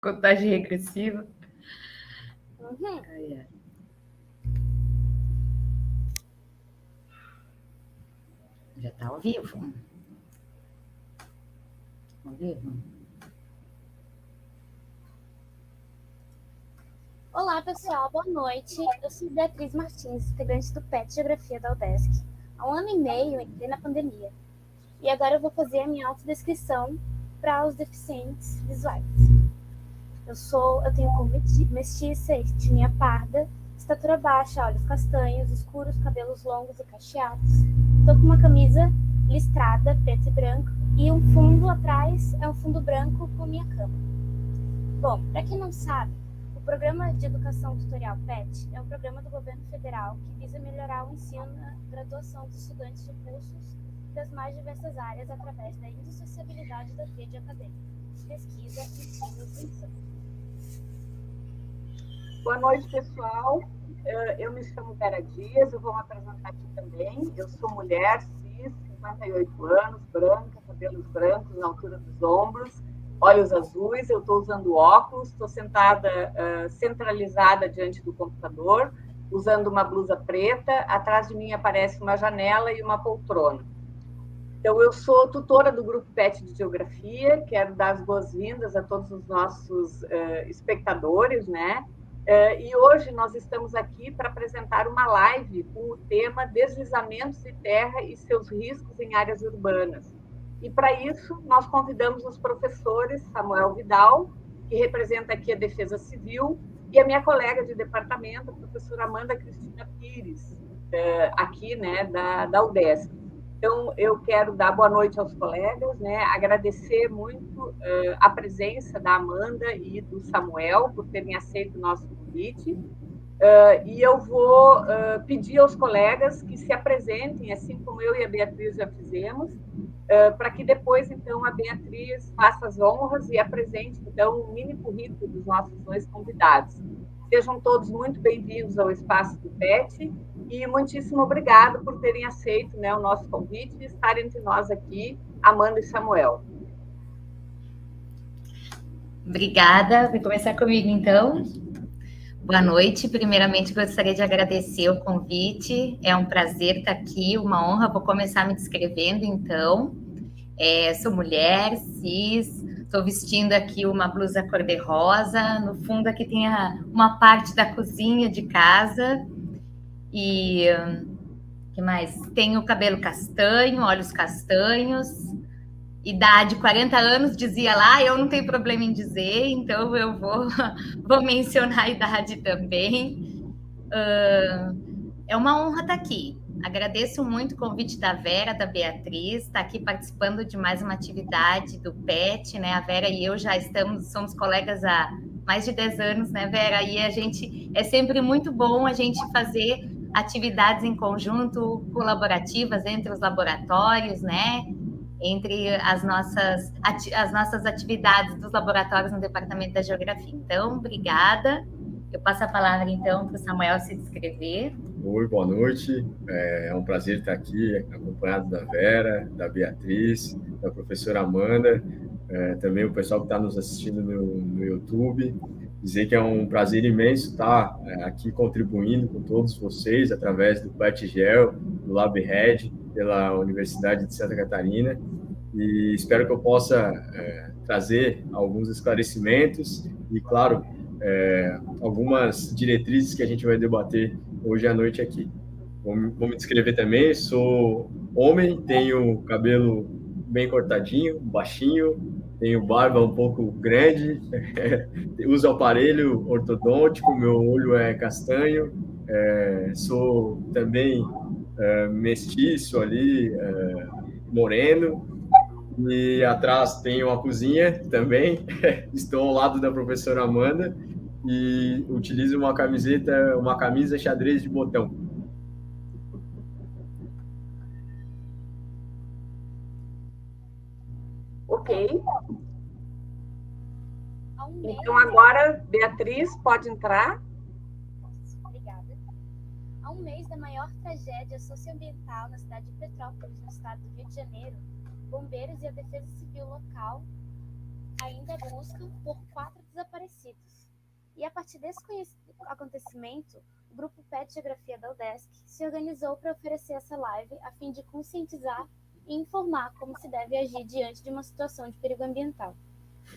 Contagem regressiva. Uhum. Já está ao vivo. Ao vivo. Olá, pessoal. Boa noite. Eu sou Beatriz Martins, integrante do PET Geografia da UDESC. Há 1 ano e meio entrei na pandemia. E agora eu vou fazer a minha autodescrição para os deficientes visuais. Eu tenho cor mestiça, etnia parda, estatura baixa, olhos castanhos, escuros, cabelos longos e cacheados. Estou com uma camisa listrada, preto e branco, e um fundo atrás é um fundo branco com minha cama. Bom, para quem não sabe, o Programa de Educação Tutorial PET é um programa do governo federal que visa melhorar o ensino na graduação dos estudantes de cursos das mais diversas áreas através da indissociabilidade da rede acadêmica, pesquisa, ensino e extensão. Boa noite, pessoal. Eu me chamo Vera Dias, eu vou me apresentar aqui também. Eu sou mulher, cis, 58 anos, branca, cabelos brancos na altura dos ombros, olhos azuis. Eu estou usando óculos, estou sentada centralizada diante do computador, usando uma blusa preta. Atrás de mim aparece uma janela e uma poltrona. Então, eu sou tutora do Grupo PET de Geografia. Quero dar as boas-vindas a todos os nossos espectadores, né? E hoje nós estamos aqui para apresentar uma live com o tema Deslizamentos de terra e seus riscos em áreas urbanas. E para isso nós convidamos os professores Samuel Vidal, que representa aqui a Defesa Civil, e a minha colega de departamento, a professora Amanda Cristina Pires, aqui, né, da UDESC. Então, eu quero dar boa noite aos colegas, né? Agradecer muito a presença da Amanda e do Samuel por terem aceito o nosso convite. E eu vou pedir aos colegas que se apresentem, assim como eu e a Beatriz já fizemos, para que depois, então, a Beatriz faça as honras e apresente, então, o mini currículo dos nossos dois convidados. Sejam todos muito bem-vindos ao Espaço do PET e muitíssimo obrigado por terem aceito, né, o nosso convite e estar entre nós aqui, Amanda e Samuel. Obrigada. Vou começar comigo, então. Boa noite. Primeiramente, gostaria de agradecer o convite. É um prazer estar aqui, uma honra. Vou começar me descrevendo, então. Sou mulher, cis, estou vestindo aqui uma blusa cor-de-rosa. No fundo, aqui tem uma parte da cozinha de casa. E que mais? Tenho cabelo castanho, olhos castanhos, idade 40 anos, dizia lá, eu não tenho problema em dizer, então eu vou mencionar a idade também. É uma honra estar aqui. Agradeço muito o convite da Vera, da Beatriz, estar aqui participando de mais uma atividade do PET, né? A Vera e eu já somos colegas há mais de 10 anos, né, Vera? E é sempre muito bom a gente fazer atividades em conjunto, colaborativas entre os laboratórios, né? Entre as nossas atividades dos laboratórios no Departamento da Geografia. Então, obrigada. Eu passo a palavra, então, para o Samuel se descrever. Oi, boa noite. É um prazer estar aqui, acompanhado da Vera, da Beatriz, da professora Amanda, também o pessoal que está nos assistindo no YouTube. Dizer que é um prazer imenso estar aqui contribuindo com todos vocês através do PET-GEO, do LabRed, pela Universidade de Santa Catarina. E espero que eu possa trazer alguns esclarecimentos e, claro, algumas diretrizes que a gente vai debater hoje à noite aqui. Vou me descrever também, sou homem, tenho cabelo bem cortadinho, baixinho, tenho barba um pouco grande, uso aparelho ortodôntico, meu olho é castanho, sou também mestiço ali, moreno, e atrás tenho uma cozinha também, estou ao lado da professora Amanda e utilizo uma camisa xadrez de botão. Ok. Então, agora, Beatriz, pode entrar. Obrigada. Há um mês da maior tragédia socioambiental na cidade de Petrópolis, no estado do Rio de Janeiro, bombeiros e a Defesa Civil local ainda buscam por 4 desaparecidos. sítios. E a partir desse acontecimento, o grupo PET Geografia da UDESC se organizou para oferecer essa live a fim de conscientizar e informar como se deve agir diante de uma situação de perigo ambiental.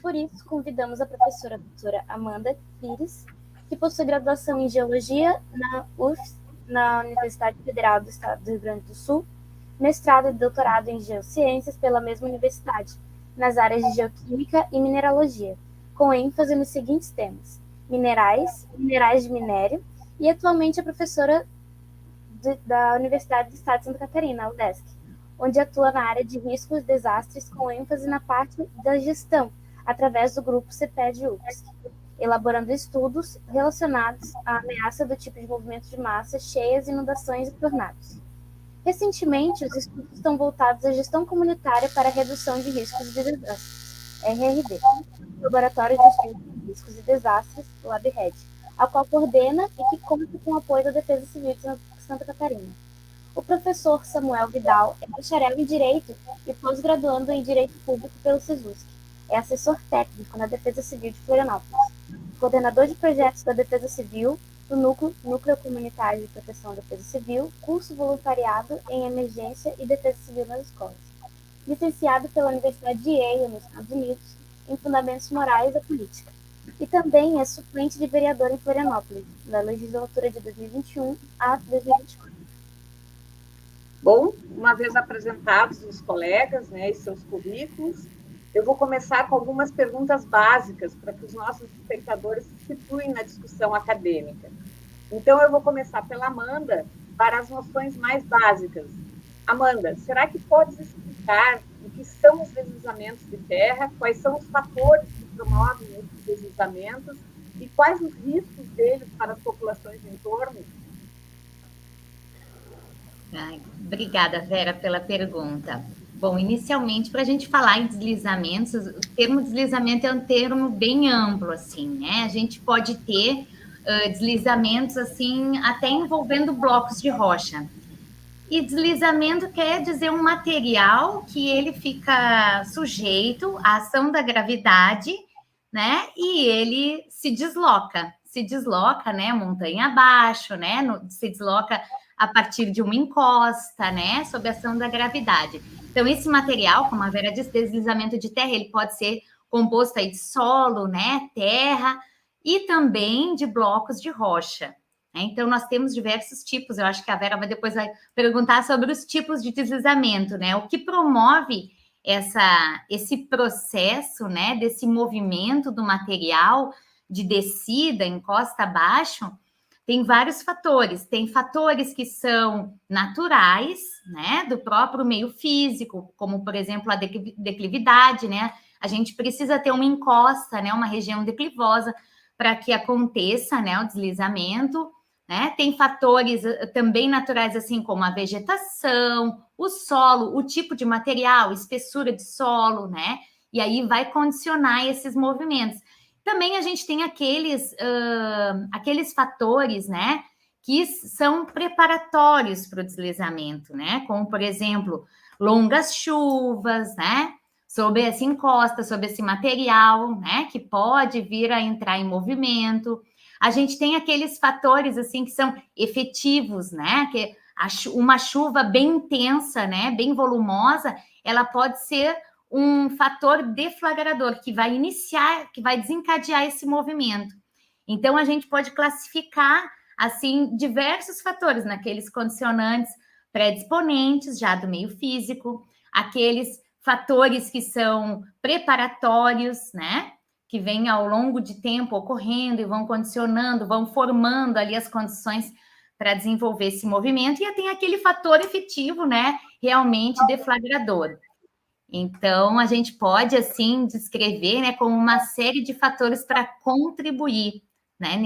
Por isso, convidamos a professora doutora Amanda Pires, que possui graduação em Geologia na UFS, na Universidade Federal do Estado do Rio Grande do Sul, mestrado e doutorado em Geociências pela mesma universidade, nas áreas de Geoquímica e Mineralogia, com ênfase nos seguintes temas: minerais, minerais de minério, e atualmente é professora da Universidade do Estado de Santa Catarina, UDESC, onde atua na área de riscos e desastres, com ênfase na parte da gestão, através do grupo CPED-UFSC, elaborando estudos relacionados à ameaça do tipo de movimento de massa, cheias, inundações e tornados. Recentemente, os estudos estão voltados à gestão comunitária para a redução de riscos de desastres, RRD, Laboratório de Estudos de Riscos e Desastres, LabRed, ao qual coordena e que conta com o apoio da Defesa Civil de Santa Catarina. O professor Samuel Vidal é bacharel em Direito e pós-graduando em Direito Público pelo SESUSC. É assessor técnico na Defesa Civil de Florianópolis, coordenador de projetos da Defesa Civil, do Núcleo Comunitário de Proteção da Defesa Civil, curso voluntariado em Emergência e Defesa Civil nas escolas. Licenciado pela Universidade de Yale, nos Estados Unidos, em Fundamentos Morais da Política. E também é suplente de vereador em Florianópolis, na legislatura de 2021 a 2024. Bom, uma vez apresentados os colegas, né, e seus currículos, eu vou começar com algumas perguntas básicas para que os nossos espectadores se situem na discussão acadêmica. Então, eu vou começar pela Amanda, para as noções mais básicas. Amanda, será que podes explicar o que são os deslizamentos de terra, quais são os fatores que promovem esses deslizamentos e quais os riscos deles para as populações do entorno? Obrigada, Vera, pela pergunta. Bom, inicialmente, para a gente falar em deslizamentos, o termo deslizamento é um termo bem amplo, assim, né? A gente pode ter deslizamentos, assim, até envolvendo blocos de rocha. E deslizamento quer dizer um material que ele fica sujeito à ação da gravidade, né? E ele se desloca, né? Montanha abaixo, né? Se desloca a partir de uma encosta, né? Sob a ação da gravidade. Então, esse material, como a Vera disse, deslizamento de terra, ele pode ser composto aí de solo, né? Terra e também de blocos de rocha. Né? Então, nós temos diversos tipos. Eu acho que a Vera depois vai perguntar sobre os tipos de deslizamento, né? O que promove esse processo, né? Desse movimento do material de descida, encosta abaixo, tem vários fatores. Tem fatores que são naturais, né, do próprio meio físico, como, por exemplo, a declividade, né? A gente precisa ter uma encosta, né, uma região declivosa para que aconteça, né, o deslizamento, né? Tem fatores também naturais, assim como a vegetação, o solo, o tipo de material, espessura de solo, né? E aí vai condicionar esses movimentos. Também a gente tem aqueles fatores, né, que são preparatórios para o deslizamento, né, como, por exemplo, longas chuvas, né, sobre essa encosta, sobre esse material, né, que pode vir a entrar em movimento. A gente tem aqueles fatores, assim, que são efetivos, né, que uma chuva bem intensa, né, bem volumosa, ela pode ser um fator deflagrador que vai iniciar, que vai desencadear esse movimento. Então, a gente pode classificar, assim, diversos fatores naqueles condicionantes predisponentes, já do meio físico, aqueles fatores que são preparatórios, né, que vêm ao longo de tempo ocorrendo e vão condicionando, vão formando ali as condições para desenvolver esse movimento, e tem aquele fator efetivo, né, realmente deflagrador. Então, a gente pode, assim, descrever, né, como uma série de fatores para contribuir, né,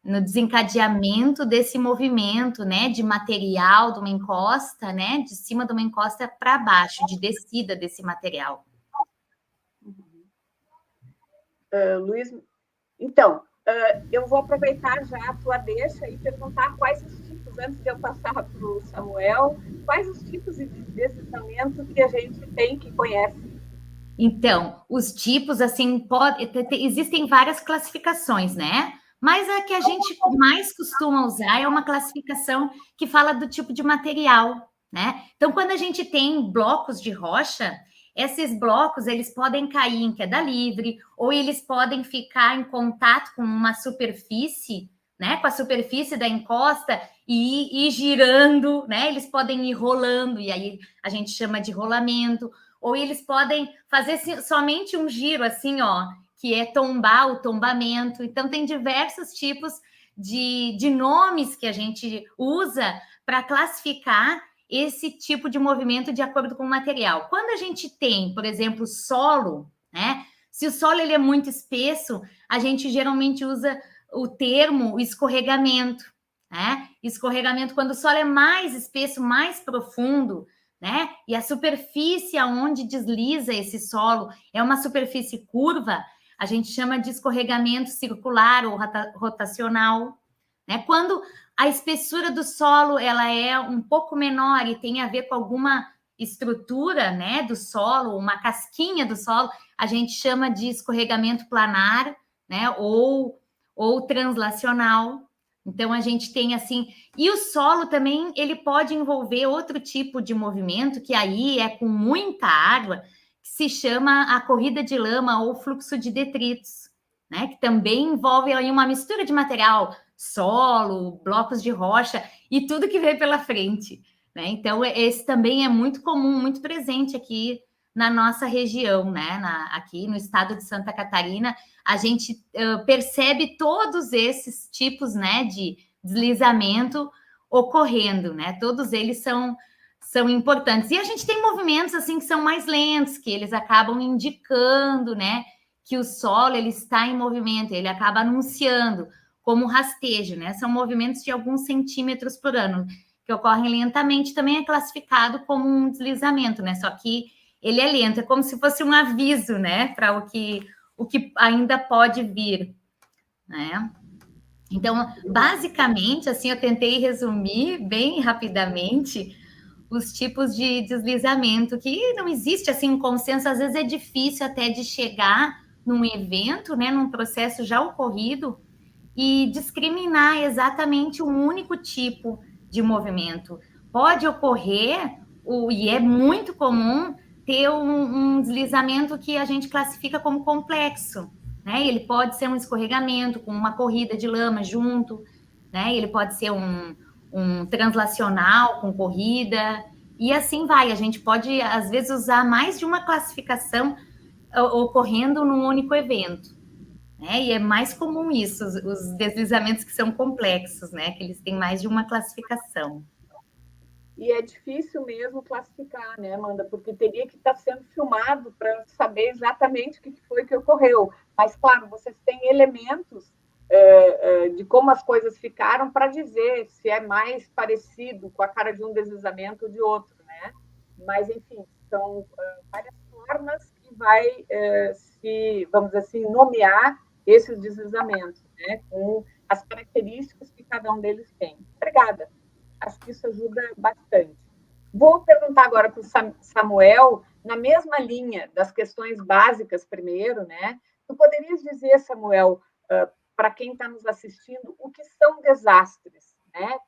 no desencadeamento desse movimento, né, de material de uma encosta, né, de cima de uma encosta para baixo, de descida desse material. Luiz, então, eu vou aproveitar já a tua deixa e perguntar quais os tipos, antes de eu passar para o Samuel, quais os tipos de deslizamento que a gente tem, que conhece? Então, os tipos, assim, existem várias classificações, né? Mas a que a gente mais costuma usar é uma classificação que fala do tipo de material, né? Então, quando a gente tem blocos de rocha, esses blocos, eles podem cair em queda livre, ou eles podem ficar em contato com uma superfície, né? Com a superfície da encosta e ir girando, né? Eles podem ir rolando, e aí a gente chama de rolamento, ou eles podem fazer somente um giro, assim, ó, que é tombar, o tombamento. Então, tem diversos tipos de nomes que a gente usa para classificar esse tipo de movimento de acordo com o material. Quando a gente tem, por exemplo, solo, né? Se o solo ele é muito espesso, a gente geralmente usa o termo escorregamento, né? Escorregamento, quando o solo é mais espesso, mais profundo, né? E a superfície aonde desliza esse solo é uma superfície curva, a gente chama de escorregamento circular ou rotacional, né? Quando a espessura do solo ela é um pouco menor e tem a ver com alguma estrutura, né, do solo, uma casquinha do solo, a gente chama de escorregamento planar, né, ou translacional. Então, a gente tem assim... E o solo também, ele pode envolver outro tipo de movimento, que aí é com muita água, que se chama a corrida de lama ou fluxo de detritos, né? Que também envolve aí uma mistura de material, solo, blocos de rocha e tudo que vem pela frente, né? Então, esse também é muito comum, muito presente aqui na nossa região, né? Aqui no estado de Santa Catarina, a gente percebe todos esses tipos, né, de deslizamento ocorrendo, né? Todos eles são importantes. E a gente tem movimentos assim que são mais lentos, que eles acabam indicando, né, que o solo ele está em movimento, ele acaba anunciando como rastejo, né? São movimentos de alguns centímetros por ano que ocorrem lentamente, também é classificado como um deslizamento, né? Só que ele é lento, é como se fosse um aviso, né, para o que ainda pode vir, né? Então, basicamente, assim, eu tentei resumir bem rapidamente os tipos de deslizamento, que não existe, assim, um consenso, às vezes é difícil até de chegar num evento, né, num processo já ocorrido e discriminar exatamente um único tipo de movimento. Pode ocorrer, e é muito comum, ter um deslizamento que a gente classifica como complexo, né? Ele pode ser um escorregamento com uma corrida de lama junto, né? Ele pode ser um translacional com corrida, e assim vai. A gente pode, às vezes, usar mais de uma classificação ocorrendo num único evento, né? E é mais comum isso, os deslizamentos que são complexos, né? Que eles têm mais de uma classificação. E é difícil mesmo classificar, né, Amanda? Porque teria que estar sendo filmado para saber exatamente o que foi que ocorreu. Mas, claro, vocês têm elementos de como as coisas ficaram para dizer se é mais parecido com a cara de um deslizamento ou de outro, né? Mas, enfim, são várias formas que vai se, vamos dizer assim, nomear esses deslizamentos, né? Com as características que cada um deles tem. Obrigada. Acho que isso ajuda bastante. Vou perguntar agora para o Samuel, na mesma linha das questões básicas primeiro, né? Tu poderias dizer, Samuel, para quem está nos assistindo, o que são desastres, né?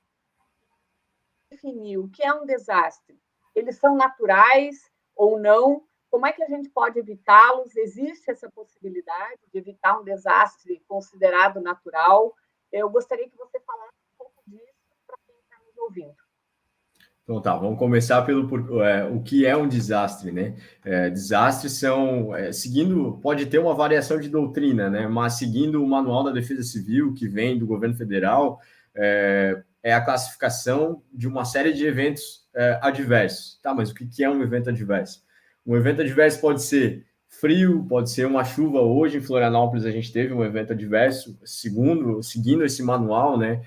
Definir o que é um desastre. Eles são naturais ou não? Como é que a gente pode evitá-los? Existe essa possibilidade de evitar um desastre considerado natural? Eu gostaria que você falasse um pouco disso para quem está nos ouvindo. Então tá, vamos começar pelo o que é um desastre, né? Desastres são, pode ter uma variação de doutrina, né? Mas seguindo o Manual da Defesa Civil, que vem do governo federal, é a classificação de uma série de eventos adversos. Tá, mas o que é um evento adverso? Um evento adverso pode ser frio, pode ser uma chuva. Hoje em Florianópolis a gente teve um evento adverso, seguindo esse manual, né?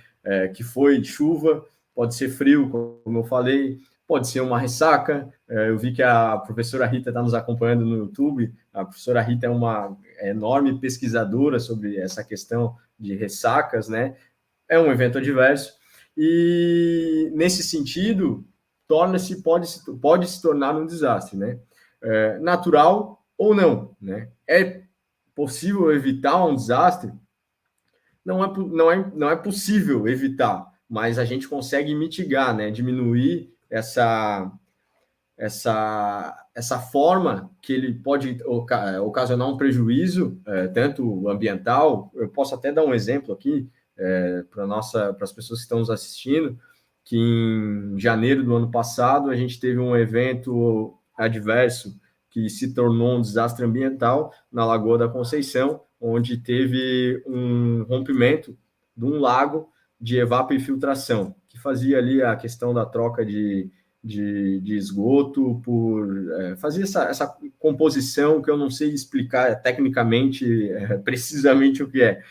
Que foi chuva. Pode ser frio, como eu falei, pode ser uma ressaca. Eu vi que a professora Rita está nos acompanhando no YouTube. A professora Rita é uma enorme pesquisadora sobre essa questão de ressacas, né? É um evento adverso. E, nesse sentido, pode se tornar um desastre, né? Natural ou não, né? É possível evitar um desastre? Não é possível evitar, mas a gente consegue mitigar, né? Diminuir essa forma que ele pode ocasionar um prejuízo, tanto ambiental. Eu posso até dar um exemplo aqui para as pessoas que estão nos assistindo, que em janeiro do ano passado a gente teve um evento adverso que se tornou um desastre ambiental na Lagoa da Conceição, onde teve um rompimento de um lago de evapofiltração, que fazia ali a questão da troca de esgoto, fazer essa composição que eu não sei explicar tecnicamente precisamente o que é.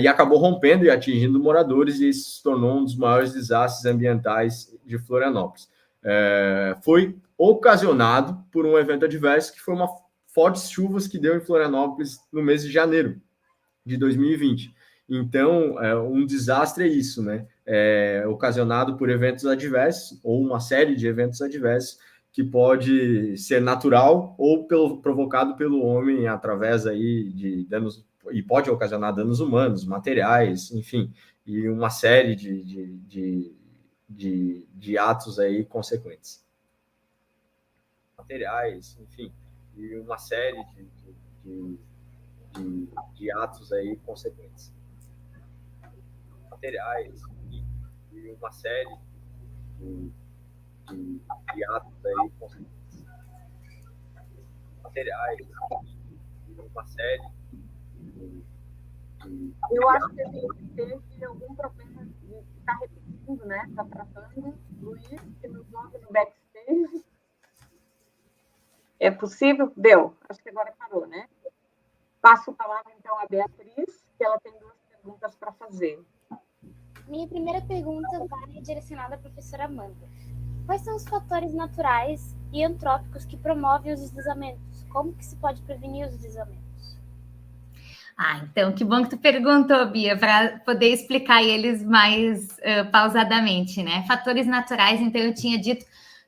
E acabou rompendo e atingindo moradores, e isso se tornou um dos maiores desastres ambientais de Florianópolis. Foi ocasionado por um evento adverso, que foi uma fortes chuvas que deu em Florianópolis no mês de janeiro de 2020. Então, um desastre é isso, né? Ocasionado por eventos adversos, ou uma série de eventos adversos, que pode ser natural ou provocado pelo homem através aí de danos, e pode ocasionar danos humanos, materiais, enfim, e uma série de atos aí consequentes. Materiais, enfim, e uma série de atos aí consequentes. Materiais e uma série de atos aí consequentes. Materiais e uma série Eu acho que a gente teve algum problema de estar repetindo, né? Está tratando, Luiz, que nos ouve no backstage. É possível? Deu. Acho que agora parou, né? Passo a palavra, então, à Beatriz, que ela tem 2 perguntas para fazer. Minha primeira pergunta vai direcionada à professora Amanda. Quais são os fatores naturais e antrópicos que promovem os deslizamentos? Como que se pode prevenir os deslizamentos? Então, que bom que tu perguntou, Bia, para poder explicar eles mais pausadamente, né? Fatores naturais, então eu tinha dito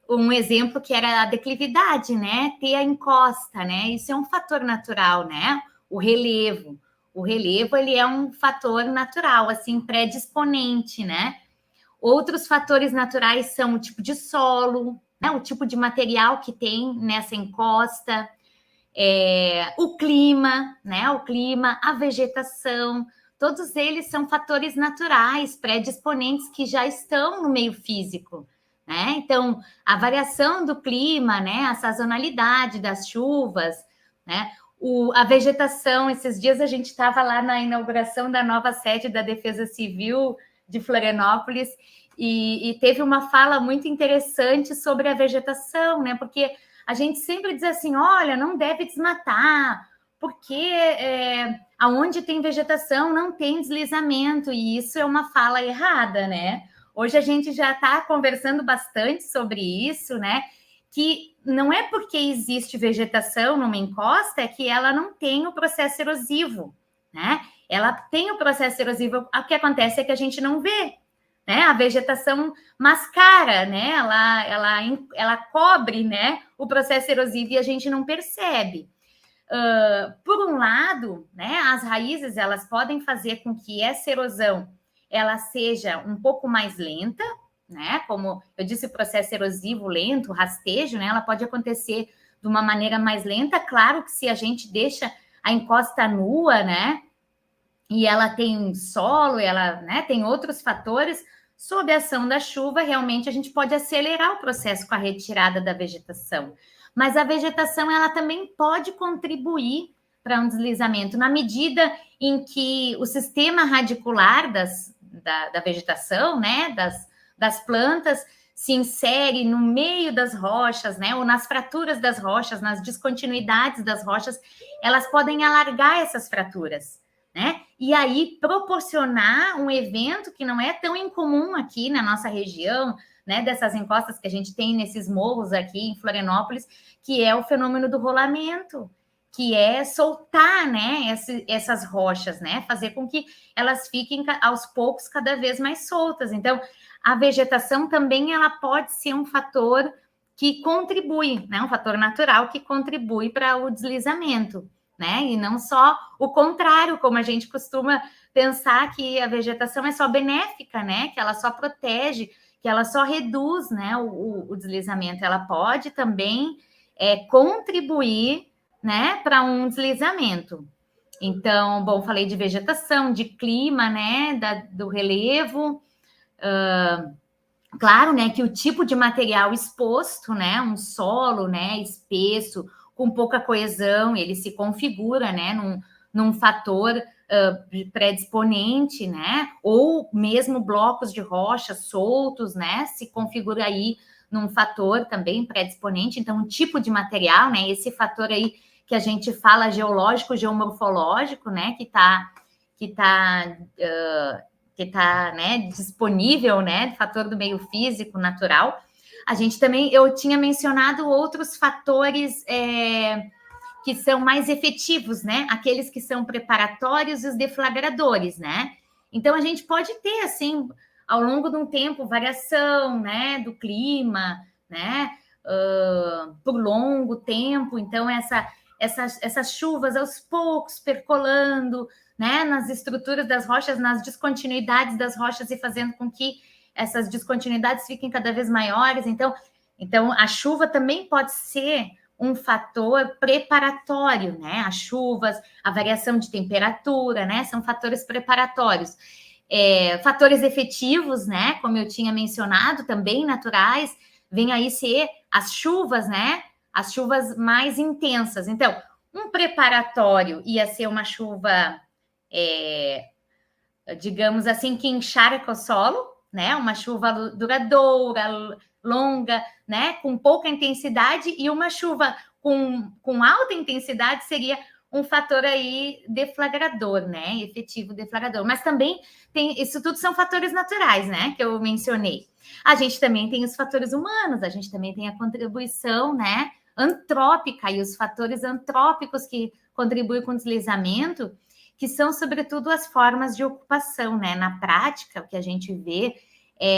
um exemplo que era a declividade, né? Ter a encosta, né? Isso é um fator natural, né? O relevo. O relevo, ele é um fator natural, assim, predisponente, né? Outros fatores naturais são o tipo de solo, né? O tipo de material que tem nessa encosta, o clima, né? O clima, a vegetação, todos eles são fatores naturais, predisponentes que já estão no meio físico, né? Então, a variação do clima, né? A sazonalidade das chuvas, né? A vegetação, esses dias a gente estava lá na inauguração da nova sede da Defesa Civil de Florianópolis e teve uma fala muito interessante sobre a vegetação, né? Porque a gente sempre diz assim, olha, não deve desmatar, porque aonde tem vegetação não tem deslizamento, e isso é uma fala errada, né? Hoje a gente já está conversando bastante sobre isso, né? Que não é porque existe vegetação numa encosta que ela não tem o processo erosivo, né? Ela tem o processo erosivo, o que acontece é que a gente não vê, né? A vegetação mascara, né? Ela cobre, né? O processo erosivo e a gente não percebe. Por um lado, né? As raízes elas podem fazer com que essa erosão ela seja um pouco mais lenta, né? Como eu disse, o processo erosivo lento, o rastejo, né? Ela pode acontecer de uma maneira mais lenta. Claro que se a gente deixa a encosta nua, né? E ela tem solo, ela, né, tem outros fatores, sob a ação da chuva, realmente a gente pode acelerar o processo com a retirada da vegetação. Mas a vegetação, ela também pode contribuir para um deslizamento, na medida em que o sistema radicular da vegetação, né, das plantas, se insere no meio das rochas, né, ou nas fraturas das rochas, nas descontinuidades das rochas, elas podem alargar essas fraturas, né? E aí proporcionar um evento que não é tão incomum aqui na nossa região, né, dessas encostas que a gente tem nesses morros aqui em Florianópolis, que é o fenômeno do rolamento, que é soltar, né, essas rochas, né, fazer com que elas fiquem aos poucos cada vez mais soltas. Então, a vegetação também ela pode ser um fator que contribui, né? Um fator natural que contribui para o deslizamento, né? E não só o contrário, como a gente costuma pensar que a vegetação é só benéfica, né? Que ela só protege, que ela só reduz, né, o deslizamento. Ela pode também contribuir, né, para um deslizamento. Então, bom, falei de vegetação, de clima, né, do relevo. Claro, né, que o tipo de material exposto, né, um solo, né, espesso, com pouca coesão, ele se configura, né, num fator predisponente, né, ou mesmo blocos de rocha soltos, né, se configura aí num fator também predisponente. Então, um tipo de material, né, esse fator aí que a gente fala geológico, geomorfológico, né, que está né, disponível, né, fator do meio físico, natural. A gente também, eu tinha mencionado outros fatores que são mais efetivos, né, aqueles que são preparatórios e os deflagradores, né. Então, a gente pode ter, assim, ao longo de um tempo, variação, né, do clima, né, por longo tempo. Então, essas chuvas aos poucos percolando, né, nas estruturas das rochas, nas descontinuidades das rochas e fazendo com que essas descontinuidades fiquem cada vez maiores. Então a chuva também pode ser um fator preparatório, né? As chuvas, a variação de temperatura, né? São fatores preparatórios. Fatores efetivos, né? Como eu tinha mencionado, também naturais, vem aí ser as chuvas, né? As chuvas mais intensas. Então, um preparatório ia ser uma chuva, digamos assim, que encharca o solo, né? Uma chuva duradoura, longa, né? Com pouca intensidade, e uma chuva com alta intensidade seria um fator aí deflagrador, né? Efetivo deflagrador. Mas também tem, isso tudo são fatores naturais, né? Que eu mencionei. A gente também tem os fatores humanos, a gente também tem a contribuição, né, antrópica, e os fatores antrópicos que contribuem com o deslizamento, que são, sobretudo, as formas de ocupação, né? Na prática, o que a gente vê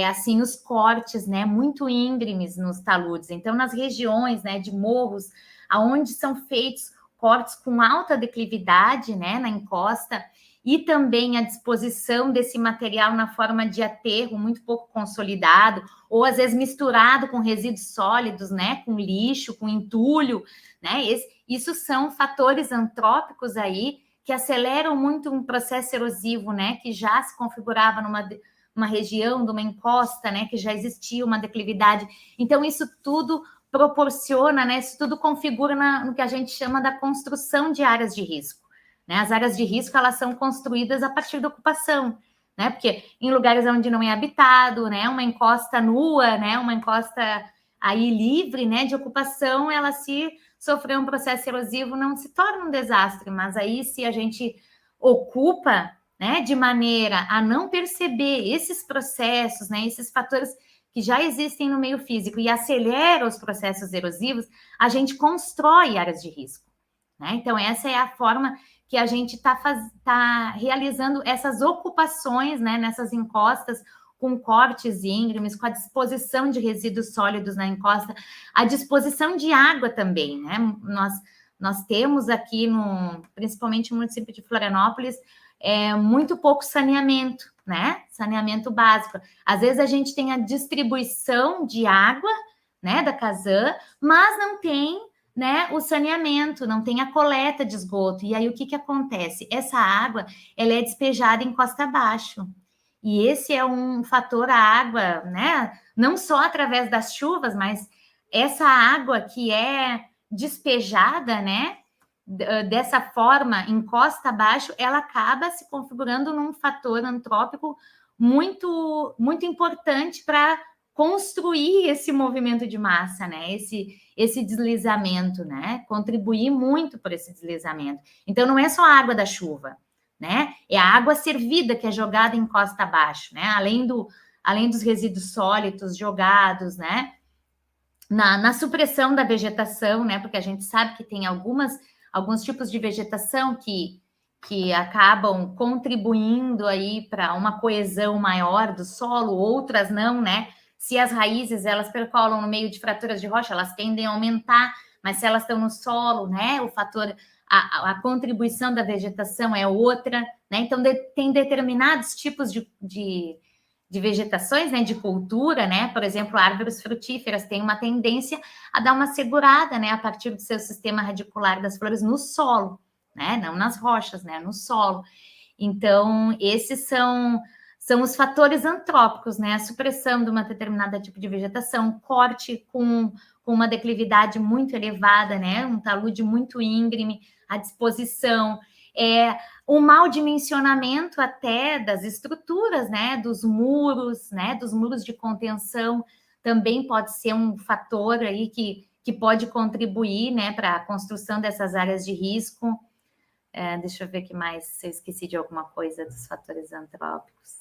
assim, os cortes, né, muito íngremes nos taludes. Então, nas regiões, né, de morros, aonde são feitos cortes com alta declividade, né, na encosta, e também a disposição desse material na forma de aterro muito pouco consolidado, ou às vezes misturado com resíduos sólidos, né, com lixo, com entulho, né, isso são fatores antrópicos aí que aceleram muito um processo erosivo, né, que já se configurava numa região, de uma encosta, né, que já existia uma declividade. Então, isso tudo proporciona, né, isso tudo configura no que a gente chama da construção de áreas de risco. Né? As áreas de risco, elas são construídas a partir da ocupação, né? Porque em lugares onde não é habitado, né, uma encosta nua, né, uma encosta aí livre, né, de ocupação, ela, se sofrer um processo erosivo, não se torna um desastre, mas aí, se a gente ocupa, né, de maneira a não perceber esses processos, né, esses fatores que já existem no meio físico, e acelera os processos erosivos, a gente constrói áreas de risco, né? Então, essa é a forma que a gente está realizando essas ocupações, né, nessas encostas, com cortes íngremes, com a disposição de resíduos sólidos na encosta, a disposição de água também, né? Nós temos aqui, principalmente no município de Florianópolis, muito pouco saneamento, né? Saneamento básico. Às vezes a gente tem a distribuição de água, né, da Casan, mas não tem, né, o saneamento, não tem a coleta de esgoto. E aí o que acontece? Essa água, ela é despejada em costa abaixo. E esse é um fator, a água, né, não só através das chuvas, mas essa água que é despejada, né, dessa forma, em costa abaixo, ela acaba se configurando num fator antrópico muito, muito importante para construir esse movimento de massa, né? Esse deslizamento, né? Contribuir muito por esse deslizamento. Então, não é só a água da chuva, né? É a água servida que é jogada em costa abaixo, né? Além dos resíduos sólidos jogados, né? Na supressão da vegetação, né? Porque a gente sabe que tem alguns tipos de vegetação que acabam contribuindo aí para uma coesão maior do solo, outras não, né? Se as raízes, elas percolam no meio de fraturas de rocha, elas tendem a aumentar, mas se elas estão no solo, né, o fator, a contribuição da vegetação é outra, né? Então, tem determinados tipos de vegetações, né, de cultura, né? Por exemplo, árvores frutíferas têm uma tendência a dar uma segurada, né, a partir do seu sistema radicular das flores no solo, né? Não nas rochas, né? No solo. Então, esses são os fatores antrópicos, né? A supressão de uma determinada tipo de vegetação, corte com uma declividade muito elevada, né? Um talude muito íngreme, a disposição, o mau dimensionamento até das estruturas, né? Dos muros, né? Dos muros de contenção, também pode ser um fator aí que pode contribuir, né? Para a construção dessas áreas de risco. Deixa eu ver o que mais, se eu esqueci de alguma coisa dos fatores antrópicos.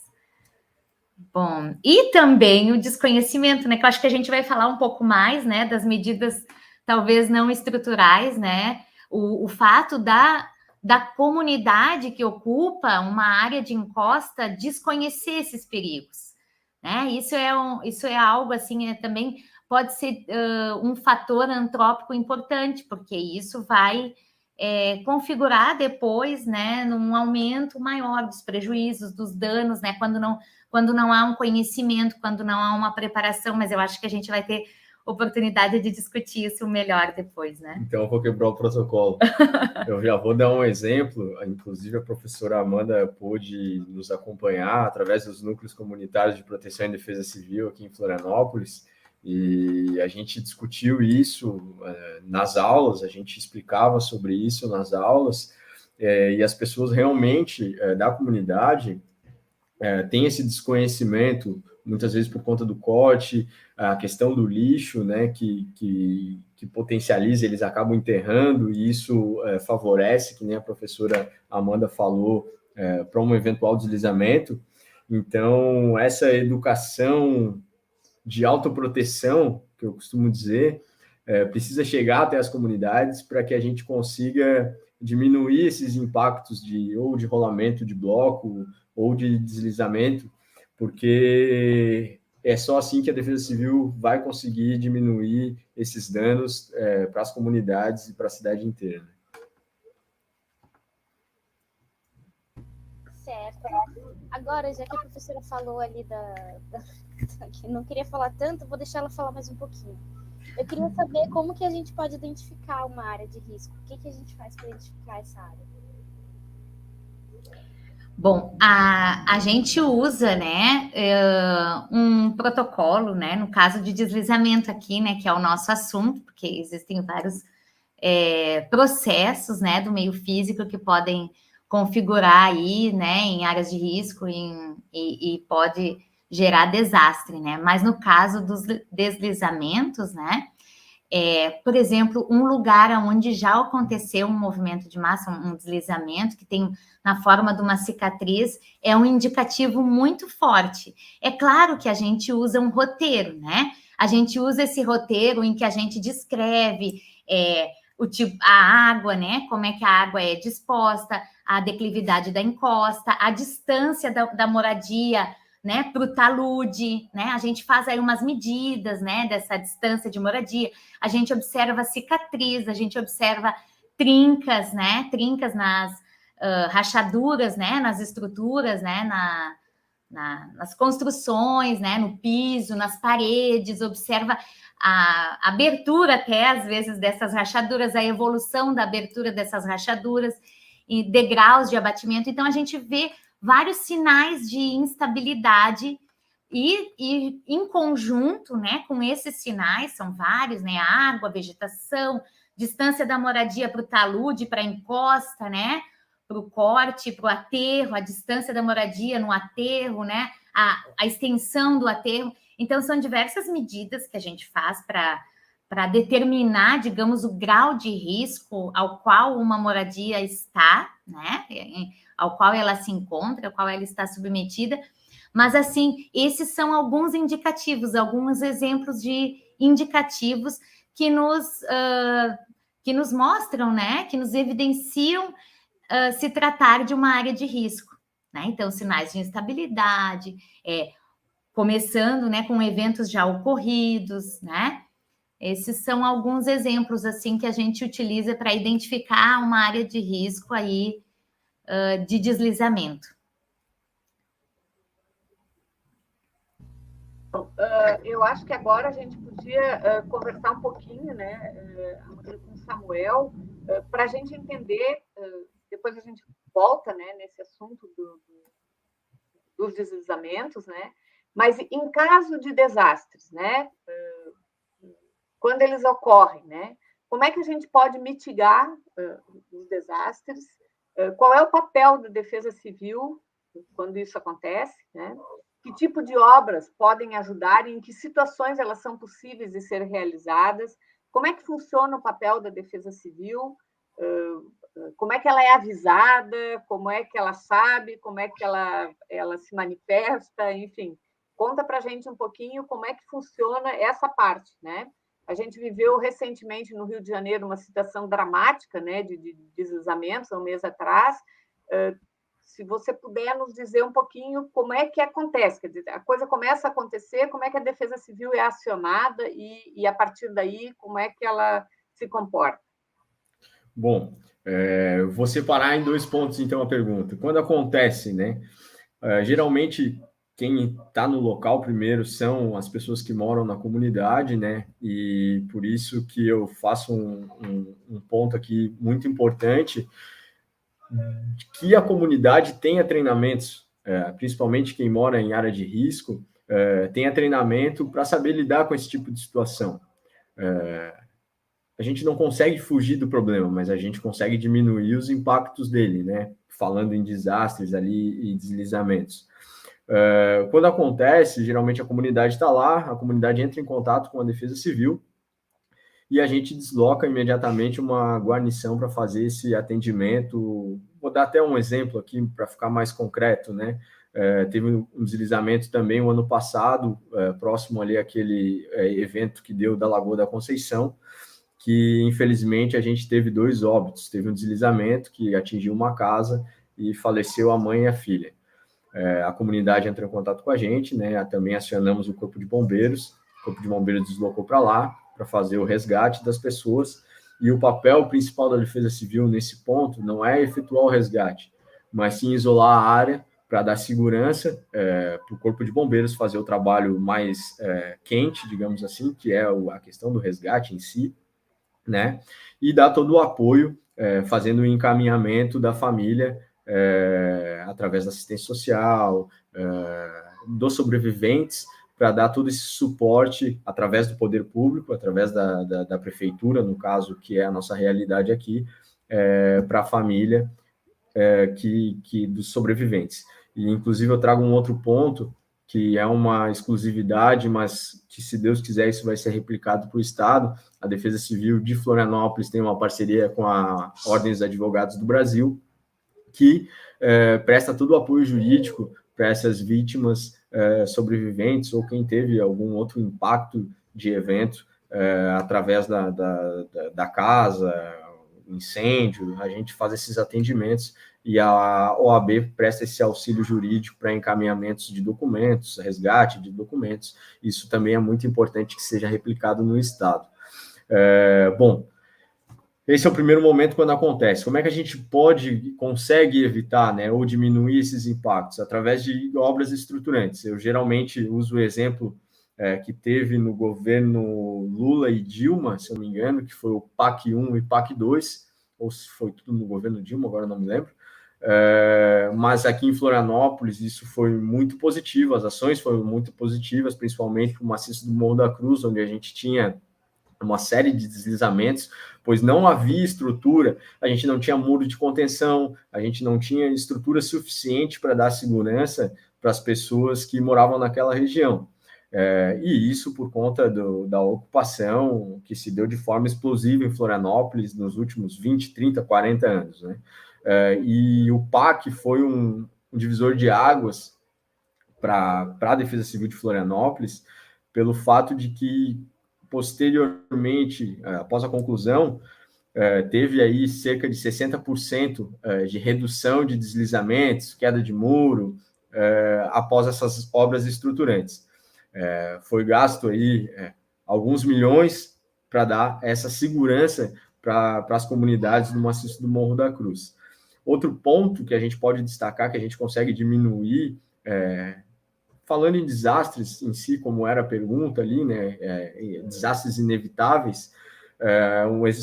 Bom, e também o desconhecimento, né? Que eu acho que a gente vai falar um pouco mais, né? Das medidas talvez não estruturais, né? O fato da comunidade que ocupa uma área de encosta desconhecer esses perigos, né? Isso é algo assim, também pode ser um fator antrópico importante, porque isso vai configurar depois, né, num aumento maior dos prejuízos, dos danos, né, quando não há um conhecimento, quando não há uma preparação, mas eu acho que a gente vai ter oportunidade de discutir isso melhor depois, né? Então, eu vou quebrar o protocolo. Eu já vou dar um exemplo, inclusive a professora Amanda pôde nos acompanhar através dos núcleos comunitários de proteção e defesa civil aqui em Florianópolis, e a gente discutiu isso nas aulas, a gente explicava sobre isso nas aulas, e as pessoas realmente da comunidade têm esse desconhecimento, muitas vezes por conta do corte, a questão do lixo, né, que potencializa, eles acabam enterrando, e isso favorece, que nem a professora Amanda falou, para um eventual deslizamento. Então, essa educação de autoproteção, que eu costumo dizer, precisa chegar até as comunidades para que a gente consiga diminuir esses impactos ou de rolamento de bloco ou de deslizamento, porque é só assim que a Defesa Civil vai conseguir diminuir esses danos para as comunidades e para a cidade inteira. Certo. Agora, já que a professora falou ali que não queria falar tanto, vou deixar ela falar mais um pouquinho. Eu queria saber como que a gente pode identificar uma área de risco. O que a gente faz para identificar essa área? Bom, a gente usa, né, um protocolo, né, no caso de deslizamento aqui, né, que é o nosso assunto, porque existem vários processos, né, do meio físico que podem configurar aí, né, em áreas de risco e pode gerar desastre, né, mas no caso dos deslizamentos, né, por exemplo, um lugar onde já aconteceu um movimento de massa, um deslizamento que tem na forma de uma cicatriz, é um indicativo muito forte. É claro que a gente usa um roteiro, né? A gente usa esse roteiro em que a gente descreve o tipo, a água, né? Como é que a água é disposta, a declividade da encosta, a distância da moradia, né, para o talude, né? A gente faz aí umas medidas, né, dessa distância de moradia. A gente observa cicatriz, a gente observa trincas, né? Trincas nas rachaduras, né? Nas estruturas, né? Nas construções, né? No piso, nas paredes, observa a abertura até, às vezes, dessas rachaduras, a evolução da abertura dessas rachaduras e degraus de abatimento. Então, a gente vê vários sinais de instabilidade e em conjunto, né, com esses sinais, são vários, né, água, vegetação, distância da moradia para o talude, para a encosta, né, para o corte, para o aterro, a distância da moradia no aterro, né, a extensão do aterro. Então, são diversas medidas que a gente faz para determinar, digamos, o grau de risco ao qual uma moradia está, né, ao qual ela se encontra, ao qual ela está submetida. Mas, assim, esses são alguns indicativos, alguns exemplos de indicativos que nos mostram, né, que nos evidenciam se tratar de uma área de risco, né? Então, sinais de instabilidade, começando, né, com eventos já ocorridos, né? Esses são alguns exemplos, assim, que a gente utiliza para identificar uma área de risco aí de deslizamento. Eu acho que agora a gente podia conversar um pouquinho, né, com o Samuel, para a gente entender, depois a gente volta, né, nesse assunto dos deslizamentos, né, mas em caso de desastres, né, quando eles ocorrem, né, como é que a gente pode mitigar os desastres? Qual é o papel da Defesa Civil quando isso acontece, né? Que tipo de obras podem ajudar e em que situações elas são possíveis de ser realizadas? Como é que funciona o papel da Defesa Civil? Como é que ela é avisada? Como é que ela sabe? Como é que ela se manifesta? Enfim, conta para a gente um pouquinho como é que funciona essa parte, né? A gente viveu recentemente no Rio de Janeiro uma situação dramática, né, de deslizamentos, há um mês atrás. Se você puder nos dizer um pouquinho como é que acontece, quer dizer, a coisa começa a acontecer, como é que a Defesa Civil é acionada e a partir daí, como é que ela se comporta? Bom, vou separar em 2 pontos, então, a pergunta. Quando acontece, né, geralmente quem está no local primeiro são as pessoas que moram na comunidade, né, e por isso que eu faço um ponto aqui muito importante, que a comunidade tenha treinamentos, principalmente quem mora em área de risco, tenha treinamento para saber lidar com esse tipo de situação. A gente não consegue fugir do problema, mas a gente consegue diminuir os impactos dele, né? Falando em desastres ali e deslizamentos. Quando acontece, geralmente a comunidade está lá, a comunidade entra em contato com a Defesa Civil e a gente desloca imediatamente uma guarnição para fazer esse atendimento. Vou dar até um exemplo aqui para ficar mais concreto, né? Teve um deslizamento também o ano passado, próximo ali àquele evento que deu da Lagoa da Conceição, que infelizmente a gente teve 2 óbitos. Teve um deslizamento que atingiu uma casa e faleceu a mãe e a filha. A comunidade entrou em contato com a gente, né? Também acionamos o Corpo de Bombeiros. O Corpo de Bombeiros deslocou para lá para fazer o resgate das pessoas. E o papel principal da Defesa Civil nesse ponto não é efetuar o resgate, mas sim isolar a área para dar segurança para o Corpo de Bombeiros fazer o trabalho mais quente, digamos assim, que é a questão do resgate em si, né? E dar todo o apoio, fazendo o encaminhamento da família através da assistência social, dos sobreviventes, para dar todo esse suporte através do poder público, através da prefeitura, no caso, que é a nossa realidade aqui, para a família dos sobreviventes. E, inclusive, eu trago um outro ponto, que é uma exclusividade, mas que, se Deus quiser, isso vai ser replicado para o Estado. A Defesa Civil de Florianópolis tem uma parceria com a Ordem dos Advogados do Brasil, que presta todo o apoio jurídico para essas vítimas sobreviventes ou quem teve algum outro impacto de evento através da casa, incêndio. A gente faz esses atendimentos e a OAB presta esse auxílio jurídico para encaminhamentos de documentos, resgate de documentos. Isso também é muito importante que seja replicado no Estado. Bom, esse é o primeiro momento quando acontece. Como é que a gente consegue evitar, né, ou diminuir esses impactos? Através de obras estruturantes. Eu geralmente uso o exemplo que teve no governo Lula e Dilma, se eu não me engano, que foi o PAC 1 e PAC 2, ou se foi tudo no governo Dilma, agora não me lembro. Mas aqui em Florianópolis isso foi muito positivo, as ações foram muito positivas, principalmente para o maciço do Morro da Cruz, onde a gente tinha uma série de deslizamentos, pois não havia estrutura, a gente não tinha muro de contenção, a gente não tinha estrutura suficiente para dar segurança para as pessoas que moravam naquela região. E isso por conta da ocupação que se deu de forma explosiva em Florianópolis nos últimos 20, 30, 40 anos, né? E o PAC foi um divisor de águas para a Defesa Civil de Florianópolis, pelo fato de que, posteriormente, após a conclusão, teve aí cerca de 60% de redução de deslizamentos, queda de muro, após essas obras estruturantes. Foi gasto aí alguns milhões para dar essa segurança para as comunidades do maciço do Morro da Cruz. Outro ponto que a gente pode destacar, que a gente consegue diminuir, falando em desastres em si, como era a pergunta ali, né, desastres inevitáveis,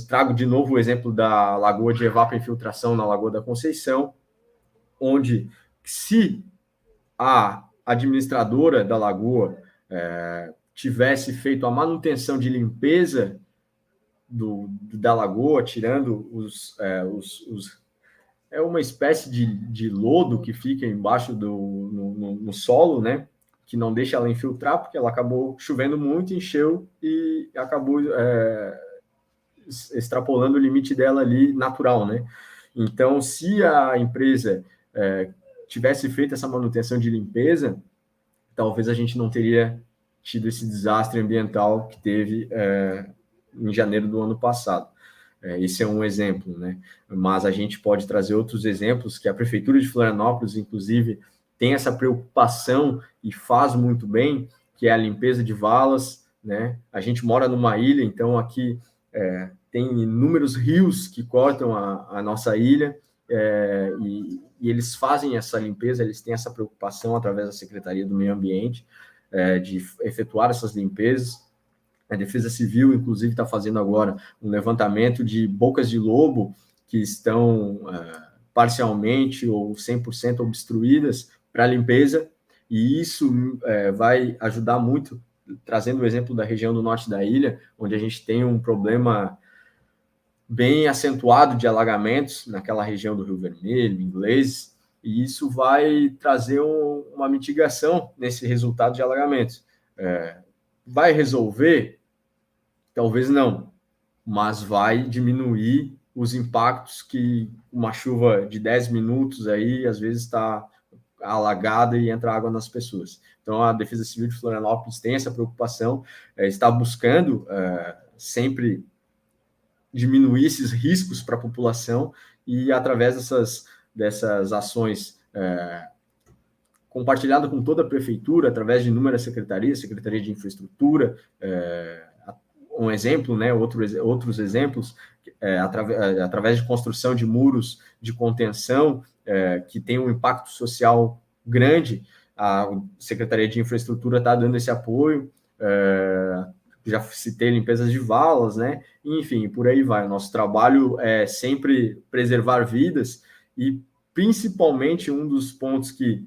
trago de novo o exemplo da lagoa de evapotranspiração na Lagoa da Conceição, onde, se a administradora da lagoa tivesse feito a manutenção de limpeza da lagoa, tirando é uma espécie de lodo que fica embaixo no solo, né? Que não deixa ela infiltrar, porque ela acabou chovendo muito, encheu e acabou extrapolando o limite dela ali natural, né? Então, se a empresa tivesse feito essa manutenção de limpeza, talvez a gente não teria tido esse desastre ambiental que teve em janeiro do ano passado. Esse é um exemplo, né? Mas a gente pode trazer outros exemplos que a Prefeitura de Florianópolis, inclusive, tem essa preocupação e faz muito bem, que é a limpeza de valas, né? A gente mora numa ilha, então aqui tem inúmeros rios que cortam a nossa ilha, e eles fazem essa limpeza, eles têm essa preocupação através da Secretaria do Meio Ambiente de efetuar essas limpezas. A Defesa Civil, inclusive, está fazendo agora um levantamento de bocas de lobo que estão parcialmente ou 100% obstruídas para limpeza, e isso vai ajudar muito, trazendo o exemplo da região do norte da ilha, onde a gente tem um problema bem acentuado de alagamentos naquela região do Rio Vermelho, Ingleses, e isso vai trazer uma mitigação nesse resultado de alagamentos. Vai resolver? Talvez não, mas vai diminuir os impactos que uma chuva de 10 minutos aí, às vezes, está alagada e entra água nas pessoas. Então, a Defesa Civil de Florianópolis tem essa preocupação, está buscando sempre diminuir esses riscos para a população, e através dessas ações compartilhada com toda a prefeitura, através de inúmeras secretarias, Secretaria de Infraestrutura, um exemplo, né, outros exemplos, através de construção de muros de contenção, que tem um impacto social grande, a Secretaria de Infraestrutura está dando esse apoio, já citei limpezas de valas, né, enfim, por aí vai. O nosso trabalho é sempre preservar vidas, e principalmente um dos pontos que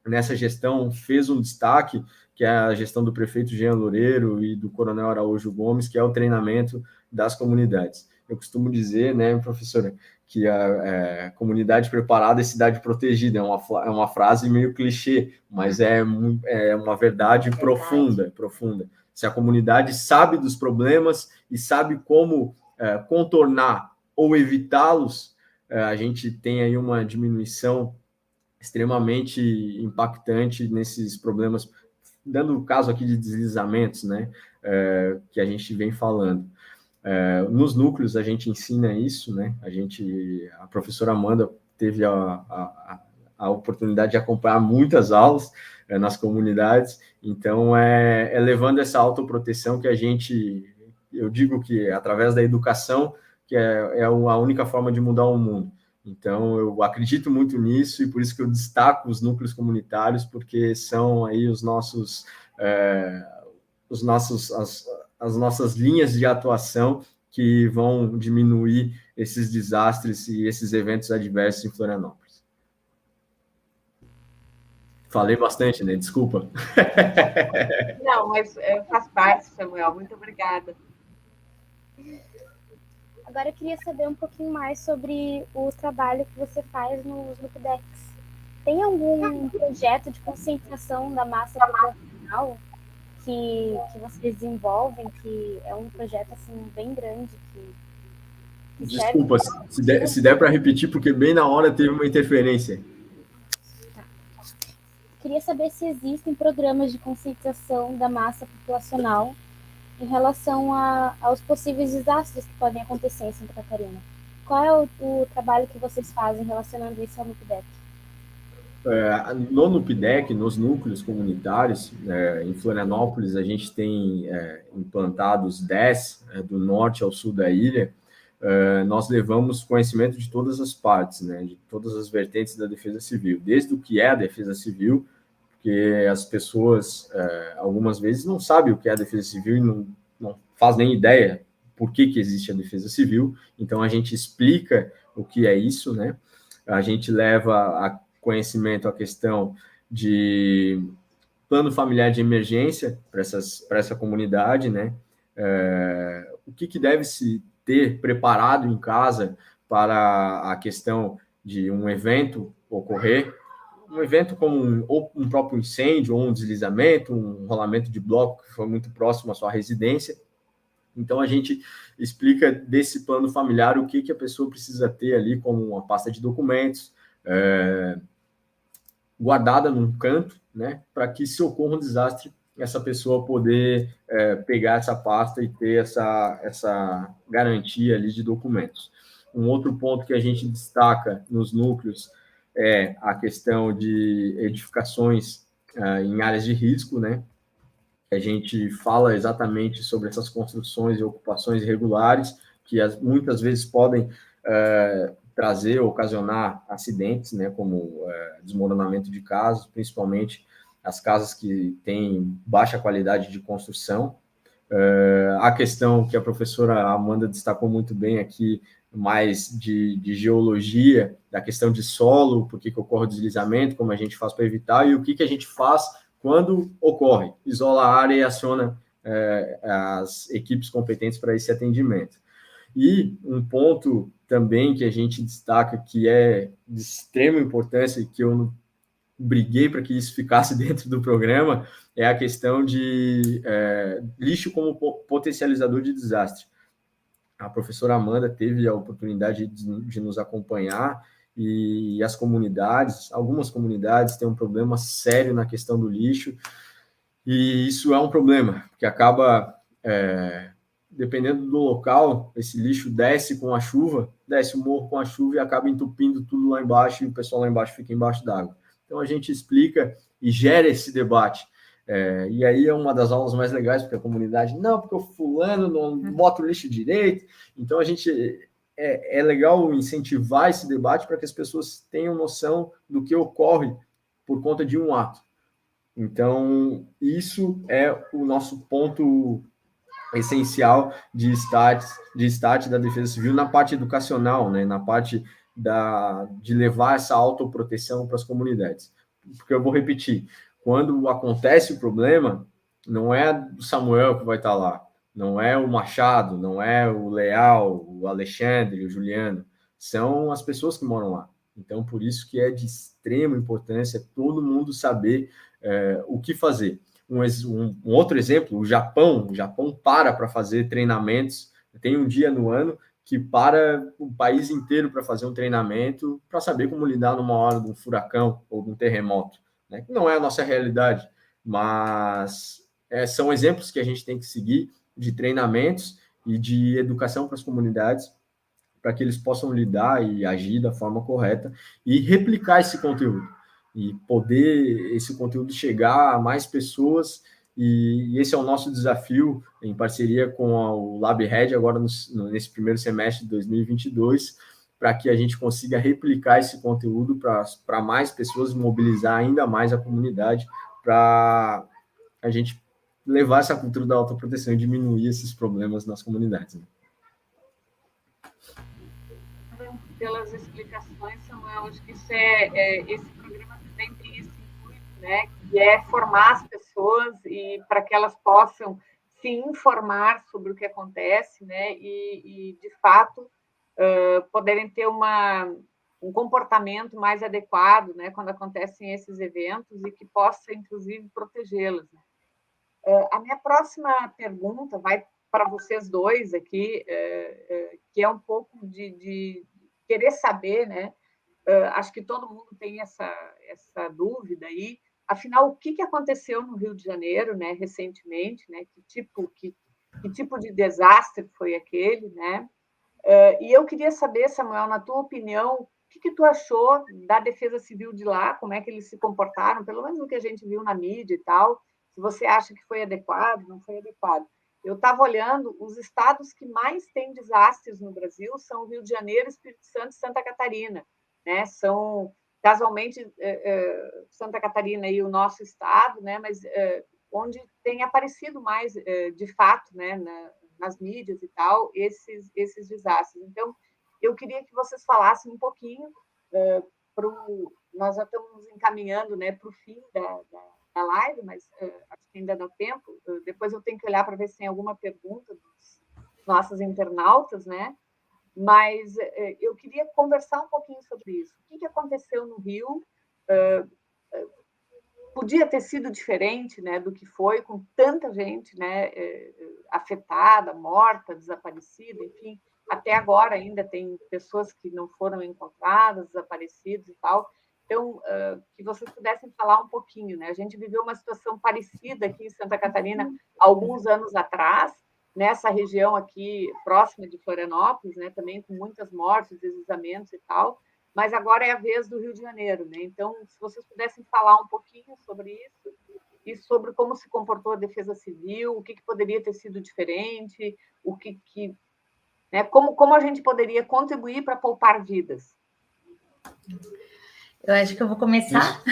nessa gestão fez um destaque, que é a gestão do prefeito Jean Loureiro e do coronel Araújo Gomes, que é o treinamento das comunidades. Eu costumo dizer, né, professora, que a comunidade preparada é cidade protegida. É uma frase meio clichê, mas é uma verdade profunda. Se a comunidade sabe dos problemas e sabe como contornar ou evitá-los, a gente tem aí uma diminuição extremamente impactante nesses problemas, dando o caso aqui de deslizamentos, né, que a gente vem falando. Nos núcleos a gente ensina isso, né, a professora Amanda teve a oportunidade de acompanhar muitas aulas nas comunidades, então levando essa autoproteção que eu digo que através da educação, que é a única forma de mudar o mundo. Então, eu acredito muito nisso, e por isso que eu destaco os núcleos comunitários, porque são aí as nossas linhas de atuação que vão diminuir esses desastres e esses eventos adversos em Florianópolis. Falei bastante, né? Desculpa. Não, mas faz parte, Samuel. Muito obrigada. Agora eu queria saber um pouquinho mais sobre o trabalho que você faz nos NUPDEX. Tem algum projeto de conscientização da massa populacional que vocês desenvolvem, que é um projeto assim, bem grande? Desculpa, se der para repetir, porque bem na hora teve uma interferência. Tá. Queria saber se existem programas de conscientização da massa populacional em relação aos possíveis desastres que podem acontecer em Santa Catarina. Qual é o trabalho que vocês fazem relacionando isso ao NUPDEC? No NUPDEC, nos núcleos comunitários, em Florianópolis, a gente tem implantados 10, do norte ao sul da ilha. Nós levamos conhecimento de todas as partes, né, de todas as vertentes da defesa civil, desde o que é a defesa civil, porque as pessoas, algumas vezes, não sabem o que é a defesa civil e não faz nem ideia por que existe a defesa civil. Então, a gente explica o que é isso, né? A gente leva a conhecimento a questão de plano familiar de emergência para essa comunidade, né? O que deve se ter preparado em casa para a questão de um evento ocorrer, um evento como um próprio incêndio, ou um deslizamento, um rolamento de bloco que foi muito próximo à sua residência. Então, a gente explica desse plano familiar o que a pessoa precisa ter ali, como uma pasta de documentos, guardada num canto, né, para que, se ocorra um desastre, essa pessoa poder pegar essa pasta e ter essa garantia ali de documentos. Um outro ponto que a gente destaca nos núcleos é a questão de edificações em áreas de risco, né? A gente fala exatamente sobre essas construções e ocupações irregulares, que muitas vezes podem trazer, ocasionar acidentes, né, como desmoronamento de casas, principalmente as casas que têm baixa qualidade de construção. A questão que a professora Amanda destacou muito bem aqui, mais de geologia, da questão de solo, por que ocorre o deslizamento, como a gente faz para evitar, e o que a gente faz quando ocorre. Isola a área e aciona as equipes competentes para esse atendimento. E um ponto também que a gente destaca, que é de extrema importância e que eu não briguei para que isso ficasse dentro do programa, é a questão de lixo como potencializador de desastre. A professora Amanda teve a oportunidade de nos acompanhar, e as comunidades, algumas comunidades têm um problema sério na questão do lixo, e isso é um problema, que acaba, dependendo do local, esse lixo desce com a chuva, desce o morro com a chuva e acaba entupindo tudo lá embaixo, e o pessoal lá embaixo fica embaixo d'água. Então, a gente explica e gera esse debate. E aí é uma das aulas mais legais, porque a comunidade, não, porque o fulano não bota o lixo direito. Então, a gente é legal incentivar esse debate para que as pessoas tenham noção do que ocorre por conta de um ato. Então, isso é o nosso ponto essencial de start da Defesa Civil na parte educacional, né, na parte de levar essa autoproteção para as comunidades. Porque eu vou repetir, quando acontece o problema, não é o Samuel que vai estar lá, não é o Machado, não é o Leal, o Alexandre, o Juliano, são as pessoas que moram lá. Então, por isso que é de extrema importância todo mundo saber o que fazer. Um outro exemplo, o Japão para fazer treinamentos, tem um dia no ano que para o país inteiro para fazer um treinamento para saber como lidar numa hora de um furacão ou de um terremoto, né? Não é a nossa realidade, mas são exemplos que a gente tem que seguir de treinamentos e de educação para as comunidades, para que eles possam lidar e agir da forma correta e replicar esse conteúdo, e poder esse conteúdo chegar a mais pessoas. E esse é o nosso desafio, em parceria com o LabRed, agora nesse primeiro semestre de 2022, para que a gente consiga replicar esse conteúdo para mais pessoas, mobilizar ainda mais a comunidade, para a gente levar essa cultura da autoproteção e diminuir esses problemas nas comunidades, né? Pelas explicações, Samuel, acho que esse programa também tem esse intuito, né, que é formar as pessoas e para que elas possam se informar sobre o que acontece, né, e de fato poderem ter um comportamento mais adequado, né, quando acontecem esses eventos, e que possa, inclusive, protegê-las, né. A minha próxima pergunta vai para vocês dois aqui, que é um pouco de querer saber, né? Acho que todo mundo tem essa dúvida aí. Afinal, o que aconteceu no Rio de Janeiro, né, recentemente, né? Que tipo de desastre foi aquele, né? E eu queria saber, Samuel, na tua opinião, que tu achou da Defesa Civil de lá? Como é que eles se comportaram? Pelo menos o que a gente viu na mídia e tal. Se você acha que foi adequado, não foi adequado. Eu estava olhando, os estados que mais têm desastres no Brasil são o Rio de Janeiro, Espírito Santo e Santa Catarina, né? São, casualmente, Santa Catarina e o nosso estado, né? Mas onde tem aparecido mais, de fato, né? Nas mídias e tal, esses desastres. Então, eu queria que vocês falassem um pouquinho, nós já estamos encaminhando, né, para o fim da live, mas acho que ainda dá tempo. Depois eu tenho que olhar para ver se tem alguma pergunta dos nossos internautas, né? Mas eu queria conversar um pouquinho sobre isso. O que aconteceu no Rio? Podia ter sido diferente, né, do que foi, com tanta gente, né, afetada, morta, desaparecida, enfim. Até agora ainda tem pessoas que não foram encontradas, desaparecidas e tal. Então, que vocês pudessem falar um pouquinho, né? A gente viveu uma situação parecida aqui em Santa Catarina alguns anos atrás, nessa região aqui próxima de Florianópolis, né? Também com muitas mortes, deslizamentos e tal. Mas agora é a vez do Rio de Janeiro, né? Então, se vocês pudessem falar um pouquinho sobre isso e sobre como se comportou a Defesa Civil, o que poderia ter sido diferente, o que né? Como a gente poderia contribuir para poupar vidas? Eu acho que eu vou começar.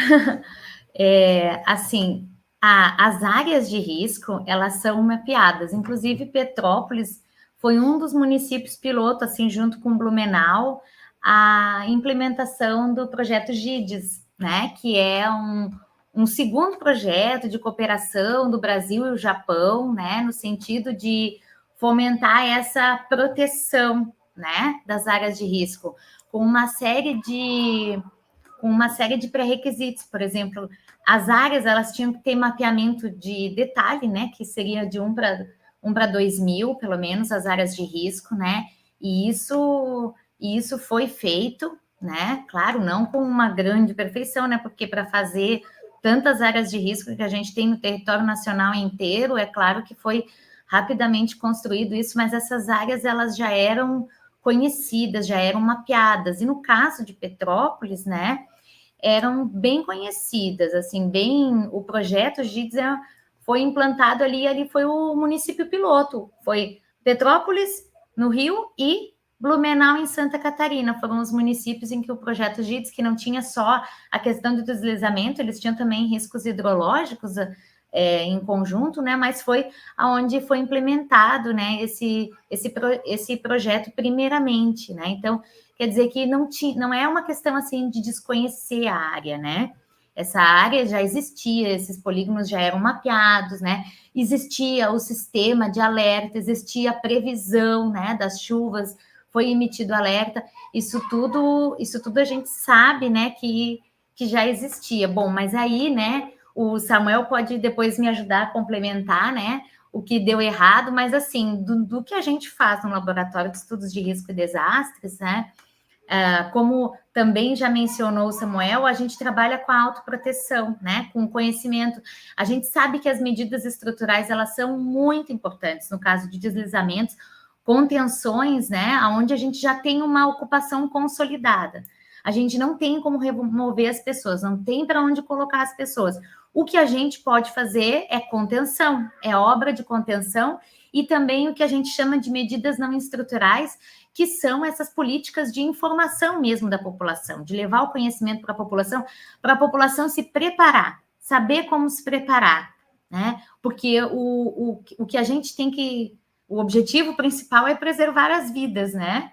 Assim, as áreas de risco, elas são mapeadas. Inclusive, Petrópolis foi um dos municípios piloto, assim, junto com Blumenau, a implementação do projeto GIDES, né? Que é um segundo projeto de cooperação do Brasil e o Japão, né? No sentido de fomentar essa proteção, né? Das áreas de risco, com uma série de pré-requisitos. Por exemplo, as áreas, elas tinham que ter mapeamento de detalhe, né, que seria de 1 para 2.000, pelo menos, as áreas de risco, né, e isso foi feito, né, claro, não com uma grande perfeição, né, porque para fazer tantas áreas de risco que a gente tem no território nacional inteiro, é claro que foi rapidamente construído isso, mas essas áreas, elas já eram conhecidas, já eram mapeadas, e no caso de Petrópolis, né, eram bem conhecidas, assim, o projeto GIDES foi implantado ali foi o município piloto, foi Petrópolis, no Rio, e Blumenau, em Santa Catarina, foram os municípios em que o projeto GIDES, que não tinha só a questão do deslizamento, eles tinham também riscos hidrológicos em conjunto, né, mas foi aonde foi implementado, né, esse projeto primeiramente, né, então, quer dizer que não é uma questão, assim, de desconhecer a área, né, essa área já existia, esses polígonos já eram mapeados, né, existia o sistema de alerta, existia a previsão, né, das chuvas, foi emitido alerta, isso tudo a gente sabe, né, que já existia. Bom, mas aí, né, o Samuel pode depois me ajudar a complementar, né, o que deu errado, mas assim, do que a gente faz no Laboratório de Estudos de Risco e Desastres, né, como também já mencionou o Samuel, a gente trabalha com a autoproteção, né, com conhecimento. A gente sabe que as medidas estruturais, elas são muito importantes no caso de deslizamentos, contenções, né, onde a gente já tem uma ocupação consolidada. A gente não tem como remover as pessoas, não tem para onde colocar as pessoas. O que a gente pode fazer é contenção, é obra de contenção, e também o que a gente chama de medidas não estruturais, que são essas políticas de informação mesmo da população, de levar o conhecimento para a população se preparar, saber como se preparar, né? Porque o que a gente tem que... O objetivo principal é preservar as vidas, né?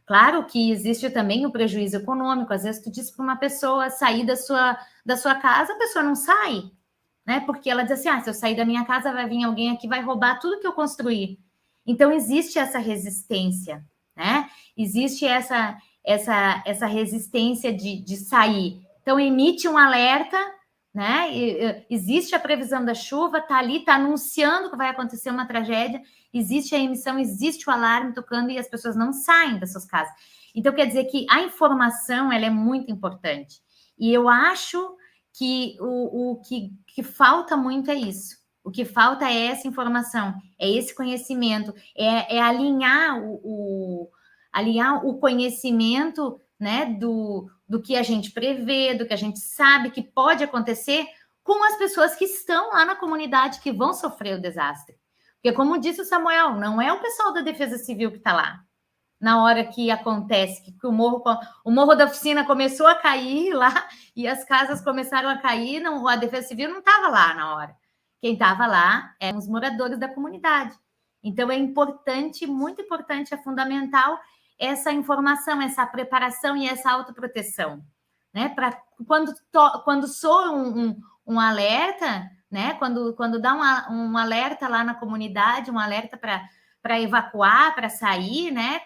Claro que existe também o prejuízo econômico. Às vezes tu diz para uma pessoa sair da sua casa, a pessoa não sai, né? Porque ela diz assim, se eu sair da minha casa, vai vir alguém aqui, vai roubar tudo que eu construí. Então, existe essa resistência, né? Existe essa resistência de sair. Então, emite um alerta, né? Existe a previsão da chuva, está ali, está anunciando que vai acontecer uma tragédia, existe a emissão, existe o alarme tocando e as pessoas não saem das suas casas. Então, quer dizer que a informação, ela é muito importante. E eu acho que o que falta muito é isso. O que falta é essa informação, é esse conhecimento, é alinhar o conhecimento né, do que a gente prevê, do que a gente sabe que pode acontecer com as pessoas que estão lá na comunidade que vão sofrer o desastre. Porque, como disse o Samuel, não é o pessoal da Defesa Civil que está lá. Na hora que acontece, que o morro da oficina começou a cair lá e as casas começaram a cair, não, a Defesa Civil não estava lá na hora. Quem estava lá eram os moradores da comunidade. Então, é importante, muito importante, é fundamental essa informação, essa preparação e essa autoproteção, né? Para quando soa um alerta, né? Quando dá um alerta lá na comunidade, um alerta para evacuar, para sair, né?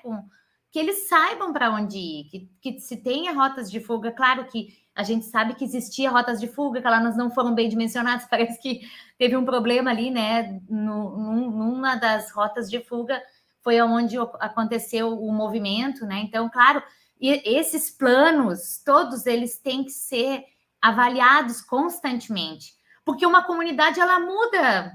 Que eles saibam para onde ir, que se tenha rotas de fuga, claro que a gente sabe que existia rotas de fuga, que elas não foram bem dimensionadas, parece que teve um problema ali, né? Numa das rotas de fuga foi onde aconteceu o movimento, né? Então, claro, esses planos, todos eles têm que ser avaliados constantemente, porque uma comunidade, ela muda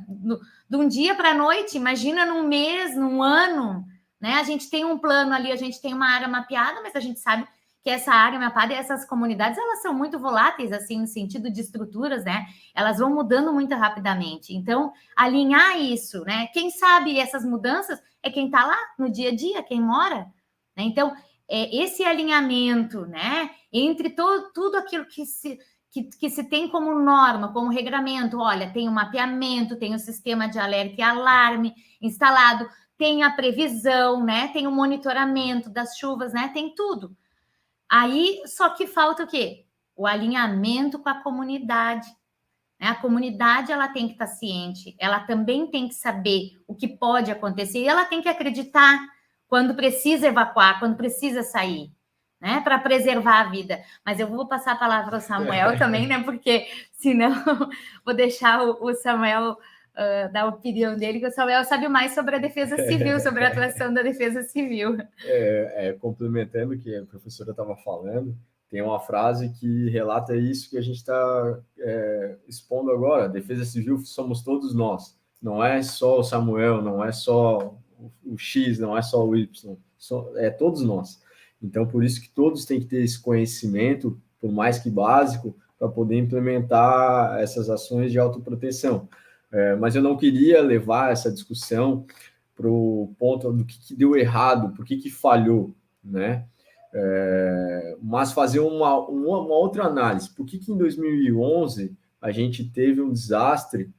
de um dia para a noite, imagina num mês, num ano, né? A gente tem um plano ali, a gente tem uma área mapeada, mas a gente sabe que essa área mapeada e essas comunidades, elas são muito voláteis, assim, no sentido de estruturas, né? Elas vão mudando muito rapidamente. Então, alinhar isso, né? Quem sabe essas mudanças é quem está lá no dia a dia, quem mora, né? Então, esse alinhamento, né? Entre tudo aquilo que se tem como norma, como regramento, olha, tem o mapeamento, tem o sistema de alerta e alarme instalado, tem a previsão, né? Tem o monitoramento das chuvas, né? Tem tudo. Aí, só que falta o quê? O alinhamento com a comunidade. Né? A comunidade, ela tem que estar ciente, ela também tem que saber o que pode acontecer, e ela tem que acreditar quando precisa evacuar, quando precisa sair, né? Para preservar a vida. Mas eu vou passar a palavra ao Samuel também, né? Porque senão vou deixar o Samuel da opinião dele, que o Samuel sabe mais sobre a defesa civil, sobre a atuação da defesa civil. Complementando o que a professora estava falando, tem uma frase que relata isso que a gente está expondo agora. A defesa civil somos todos nós. Não é só o Samuel, não é só o X, não é só o Y, é todos nós. Então, por isso que todos têm que ter esse conhecimento, por mais que básico, para poder implementar essas ações de autoproteção. Mas eu não queria levar essa discussão para o ponto do que deu errado, por que falhou, né? Mas fazer uma outra análise. Por que em 2011 a gente teve um desastre,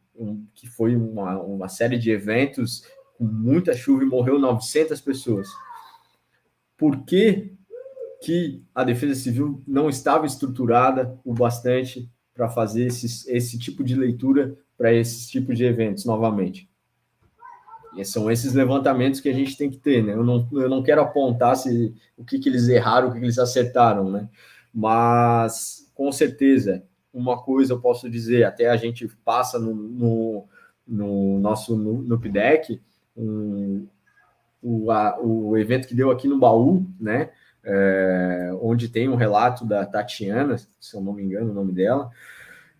que foi uma série de eventos com muita chuva e morreu 900 pessoas? Por que a Defesa Civil não estava estruturada o bastante para fazer esse tipo de leitura para esses tipos de eventos novamente? E são esses levantamentos que a gente tem que ter, né? Eu não quero apontar o que eles erraram, o que eles acertaram, né? Mas, com certeza, uma coisa eu posso dizer, até a gente passa no nosso PDEC, o evento que deu aqui no Baú, né? Onde tem um relato da Tatiana, se eu não me engano o nome dela,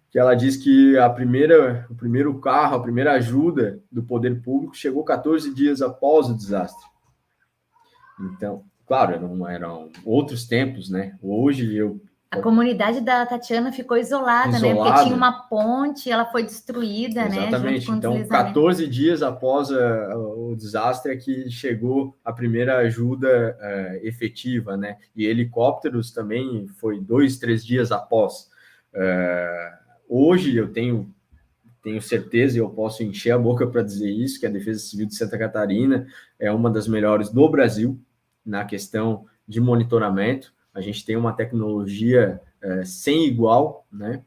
que ela diz que o primeiro carro, a primeira ajuda do poder público chegou 14 dias após o desastre. Então, claro, eram outros tempos, né? Hoje a comunidade da Tatiana ficou isolada, né? Porque tinha uma ponte, ela foi destruída, exatamente, né? Então, 14 dias após o desastre é que chegou a primeira ajuda efetiva, né? E helicópteros também foi 2, 3 dias após. Hoje eu tenho certeza, e eu posso encher a boca para dizer isso, que a Defesa Civil de Santa Catarina é uma das melhores do Brasil na questão de monitoramento. A gente tem uma tecnologia sem igual, né?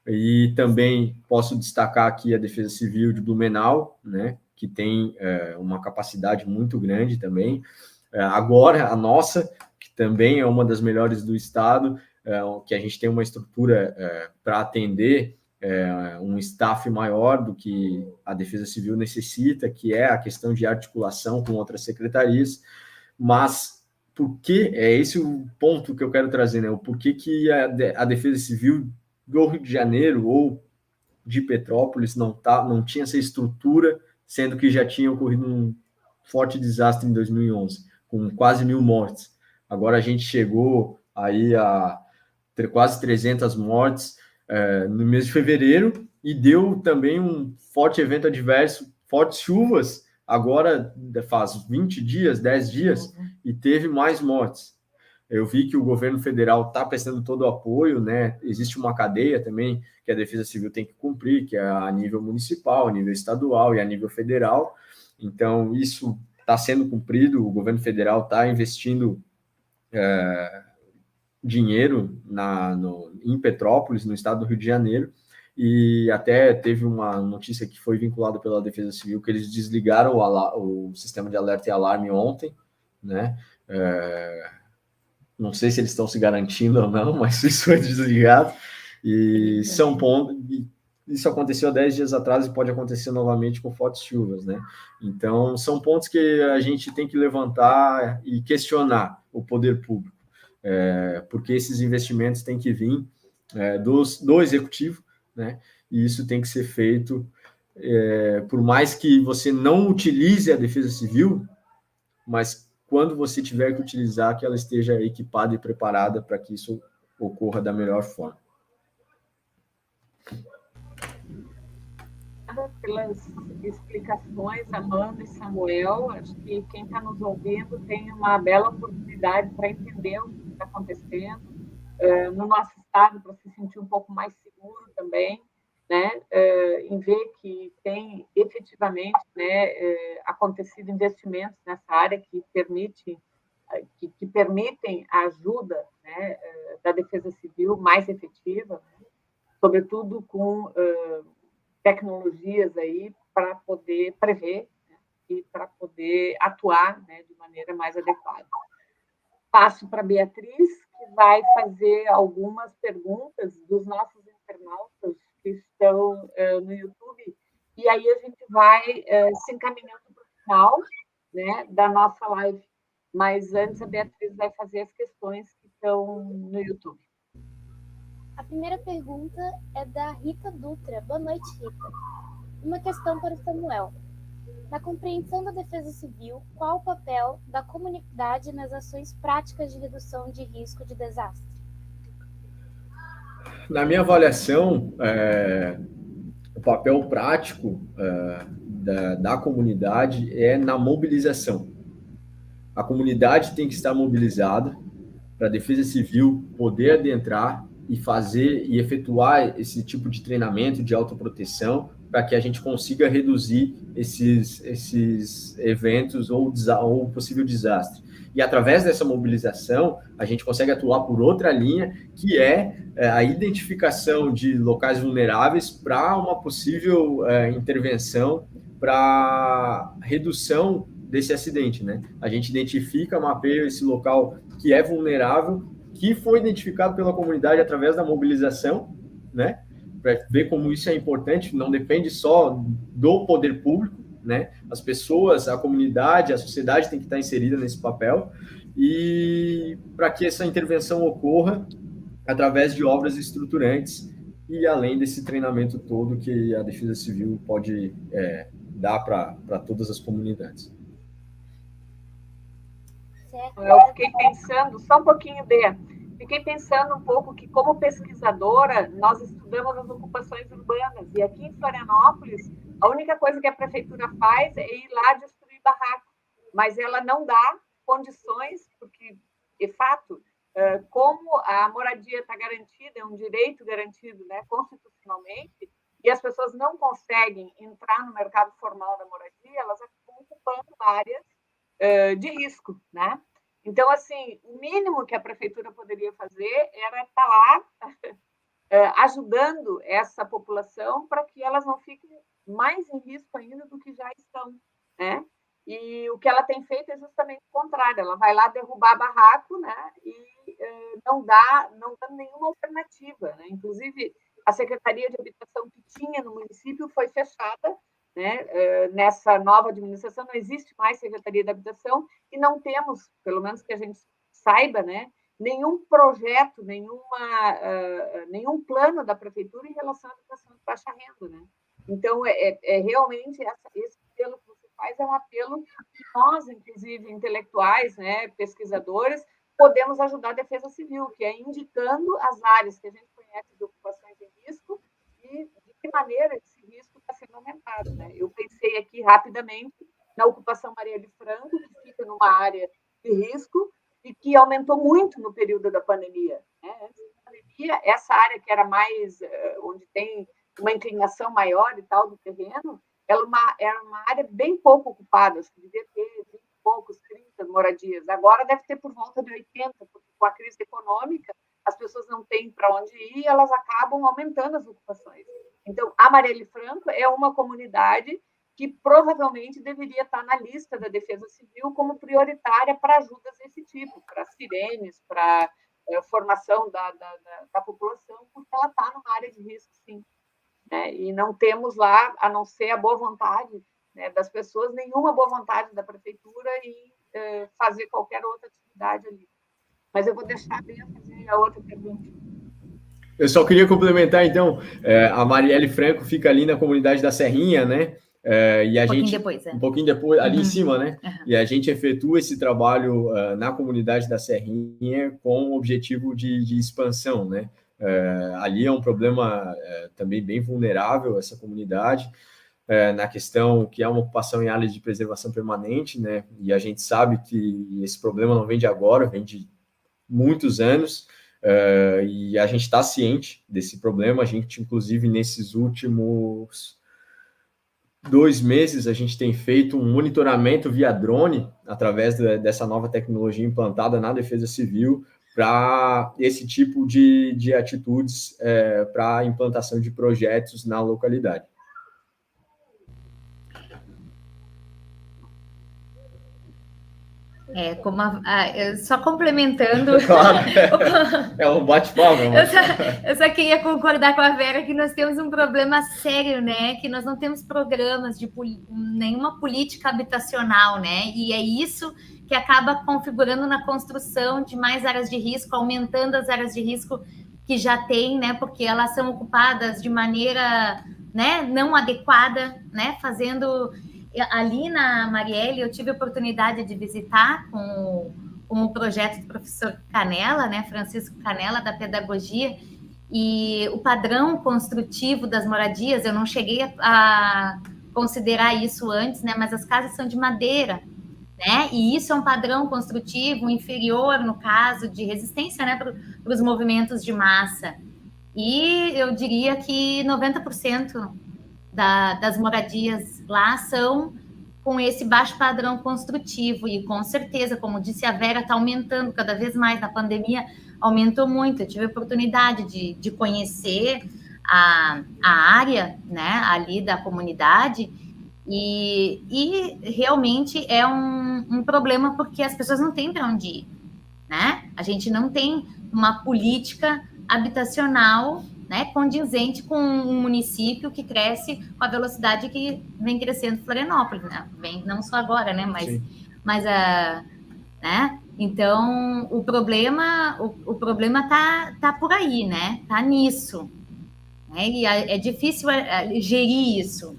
E também posso destacar aqui a Defesa Civil de Blumenau, né? Que tem uma capacidade muito grande também. Agora, a nossa, que também é uma das melhores do estado, que a gente tem uma estrutura para atender um staff maior do que a Defesa Civil necessita, que é a questão de articulação com outras secretarias. Mas por que, é esse o ponto que eu quero trazer, né? O porquê que a Defesa Civil do Rio de Janeiro ou de Petrópolis não tinha essa estrutura, sendo que já tinha ocorrido um forte desastre em 2011, com quase 1.000 mortes. Agora a gente chegou aí a quase 300 mortes no mês de fevereiro, e deu também um forte evento adverso, fortes chuvas, agora faz 20 dias, 10 dias, e teve mais mortes. Eu vi que o governo federal está prestando todo o apoio, né? Existe uma cadeia também que a Defesa Civil tem que cumprir, que é a nível municipal, a nível estadual e a nível federal. Então, isso está sendo cumprido, o governo federal está investindo dinheiro em Petrópolis, no estado do Rio de Janeiro, e até teve uma notícia que foi vinculada pela Defesa Civil, que eles desligaram o sistema de alerta e alarme ontem, né? Não sei se eles estão se garantindo ou não, mas isso foi desligado. E são pontos. Isso aconteceu há 10 dias atrás e pode acontecer novamente com fortes chuvas, né? Então, são pontos que a gente tem que levantar e questionar o poder público, porque esses investimentos têm que vir do executivo, né? E isso tem que ser feito, por mais que você não utilize a Defesa Civil, mas quando você tiver que utilizar, que ela esteja equipada e preparada para que isso ocorra da melhor forma. Pelas explicações, Amanda e Samuel, acho que quem está nos ouvindo tem uma bela oportunidade para entender o que está acontecendo no nosso estado, para se sentir um pouco mais seguro também, né, em ver que tem efetivamente, né, acontecido investimentos nessa área que permitem a ajuda, né, da Defesa Civil mais efetiva, né, sobretudo com tecnologias aí para poder prever, né, e para poder atuar, né, de maneira mais adequada. Passo para a Beatriz, que vai fazer algumas perguntas dos nossos internautas que estão no YouTube, e aí a gente vai se encaminhando para o final, né, da nossa live. Mas antes a Beatriz vai fazer as questões que estão no YouTube. A primeira pergunta é da Rita Dutra. Boa noite, Rita. Uma questão para o Samuel. Na compreensão da Defesa Civil, qual o papel da comunidade nas ações práticas de redução de risco de desastre? Na minha avaliação, o papel prático da comunidade é na mobilização. A comunidade tem que estar mobilizada para a Defesa Civil poder adentrar e fazer e efetuar esse tipo de treinamento de autoproteção para que a gente consiga reduzir esses eventos ou possível desastre. E através dessa mobilização, a gente consegue atuar por outra linha, que é a identificação de locais vulneráveis para uma possível intervenção para redução desse acidente, né? A gente identifica, mapeia esse local que é vulnerável, que foi identificado pela comunidade através da mobilização, né? Para ver como isso é importante, não depende só do poder público, né? As pessoas, a comunidade, a sociedade tem que estar inserida nesse papel, e para que essa intervenção ocorra através de obras estruturantes e além desse treinamento todo que a Defesa Civil pode dar para todas as comunidades. Eu fiquei pensando, só um pouquinho, fiquei pensando um pouco que, como pesquisadora, nós estudamos as ocupações urbanas, e aqui em Florianópolis, a única coisa que a prefeitura faz é ir lá destruir barraco, mas ela não dá condições, porque, de fato, como a moradia está garantida, é um direito garantido, né, constitucionalmente, e as pessoas não conseguem entrar no mercado formal da moradia, elas acabam ocupando áreas de risco, né? Então, assim, o mínimo que a prefeitura poderia fazer era estar lá ajudando essa população para que elas não fiquem mais em risco ainda do que já estão, né? E o que ela tem feito é justamente o contrário, ela vai lá derrubar barraco, né? E não dá nenhuma alternativa, né? Inclusive, a Secretaria de Habitação que tinha no município foi fechada, né? Nessa nova administração não existe mais Secretaria de Habitação e não temos, pelo menos que a gente saiba, né, nenhum projeto, nenhum plano da prefeitura em relação à habitação de baixa renda, né? Então, realmente esse apelo que você faz é um apelo que nós, inclusive intelectuais, né, pesquisadores, podemos ajudar a Defesa Civil, que é indicando as áreas que a gente conhece de ocupações em risco e de que maneira esse risco está sendo aumentado, né? Eu pensei aqui rapidamente na ocupação Marielle Franco, que fica numa área de risco e que aumentou muito no período da pandemia, né? Antes da pandemia, essa área que era mais, onde tem uma inclinação maior e tal do terreno, era uma área bem pouco ocupada, acho que devia ter 20 e poucos, 30 moradias. Agora deve ter por volta de 80, porque com a crise econômica, as pessoas não têm para onde ir e elas acabam aumentando as ocupações. Então, a Marielle Franco é uma comunidade que provavelmente deveria estar na lista da Defesa Civil como prioritária para ajudas desse tipo, para sirenes, para formação da população, porque ela está numa área de risco, sim. Né? E não temos lá, a não ser a boa vontade, né, das pessoas, nenhuma boa vontade da prefeitura em fazer qualquer outra atividade ali. Mas eu vou deixar a Bia fazer a outra pergunta. Eu só queria complementar, então, a Marielle Franco fica ali na comunidade da Serrinha, né? E a gente, depois, um pouquinho depois, ali em cima, né? E a gente efetua esse trabalho na comunidade da Serrinha com o objetivo de expansão, né? Ali é um problema também bem vulnerável, essa comunidade, na questão que é uma ocupação em áreas de preservação permanente, né? E a gente sabe que esse problema não vem de agora, vem de muitos anos, e a gente está ciente desse problema. A gente, inclusive, nesses últimos 2 meses, a gente tem feito um monitoramento via drone, através dessa nova tecnologia implantada na Defesa Civil, para esse tipo de atitudes, para a implantação de projetos na localidade. Só complementando. Claro, é um bate-papo. Eu só queria concordar com a Vera que nós temos um problema sério, né? Que nós não temos programas de nenhuma política habitacional, né? E é isso que acaba configurando na construção de mais áreas de risco, aumentando as áreas de risco que já tem, né? Porque elas são ocupadas de maneira, né, não adequada, né? Fazendo... Ali na Marielle, eu tive a oportunidade de visitar com um projeto do professor Canella, né, Francisco Canella, da pedagogia, e o padrão construtivo das moradias, eu não cheguei a considerar isso antes, né, mas as casas são de madeira, né, e isso é um padrão construtivo inferior, no caso, de resistência, né, para os movimentos de massa. E eu diria que 90% das moradias lá são com esse baixo padrão construtivo, e com certeza, como disse a Vera, está aumentando cada vez mais. Na pandemia aumentou muito. Eu tive a oportunidade de conhecer a área, né, ali da comunidade, e realmente é um problema, porque as pessoas não têm para onde ir, né? A gente não tem uma política habitacional, né, condizente com um município que cresce com a velocidade que vem crescendo Florianópolis, né? Não só agora, né? Mas né? Então o problema tá por aí, né? Tá nisso, né? E é difícil gerir isso,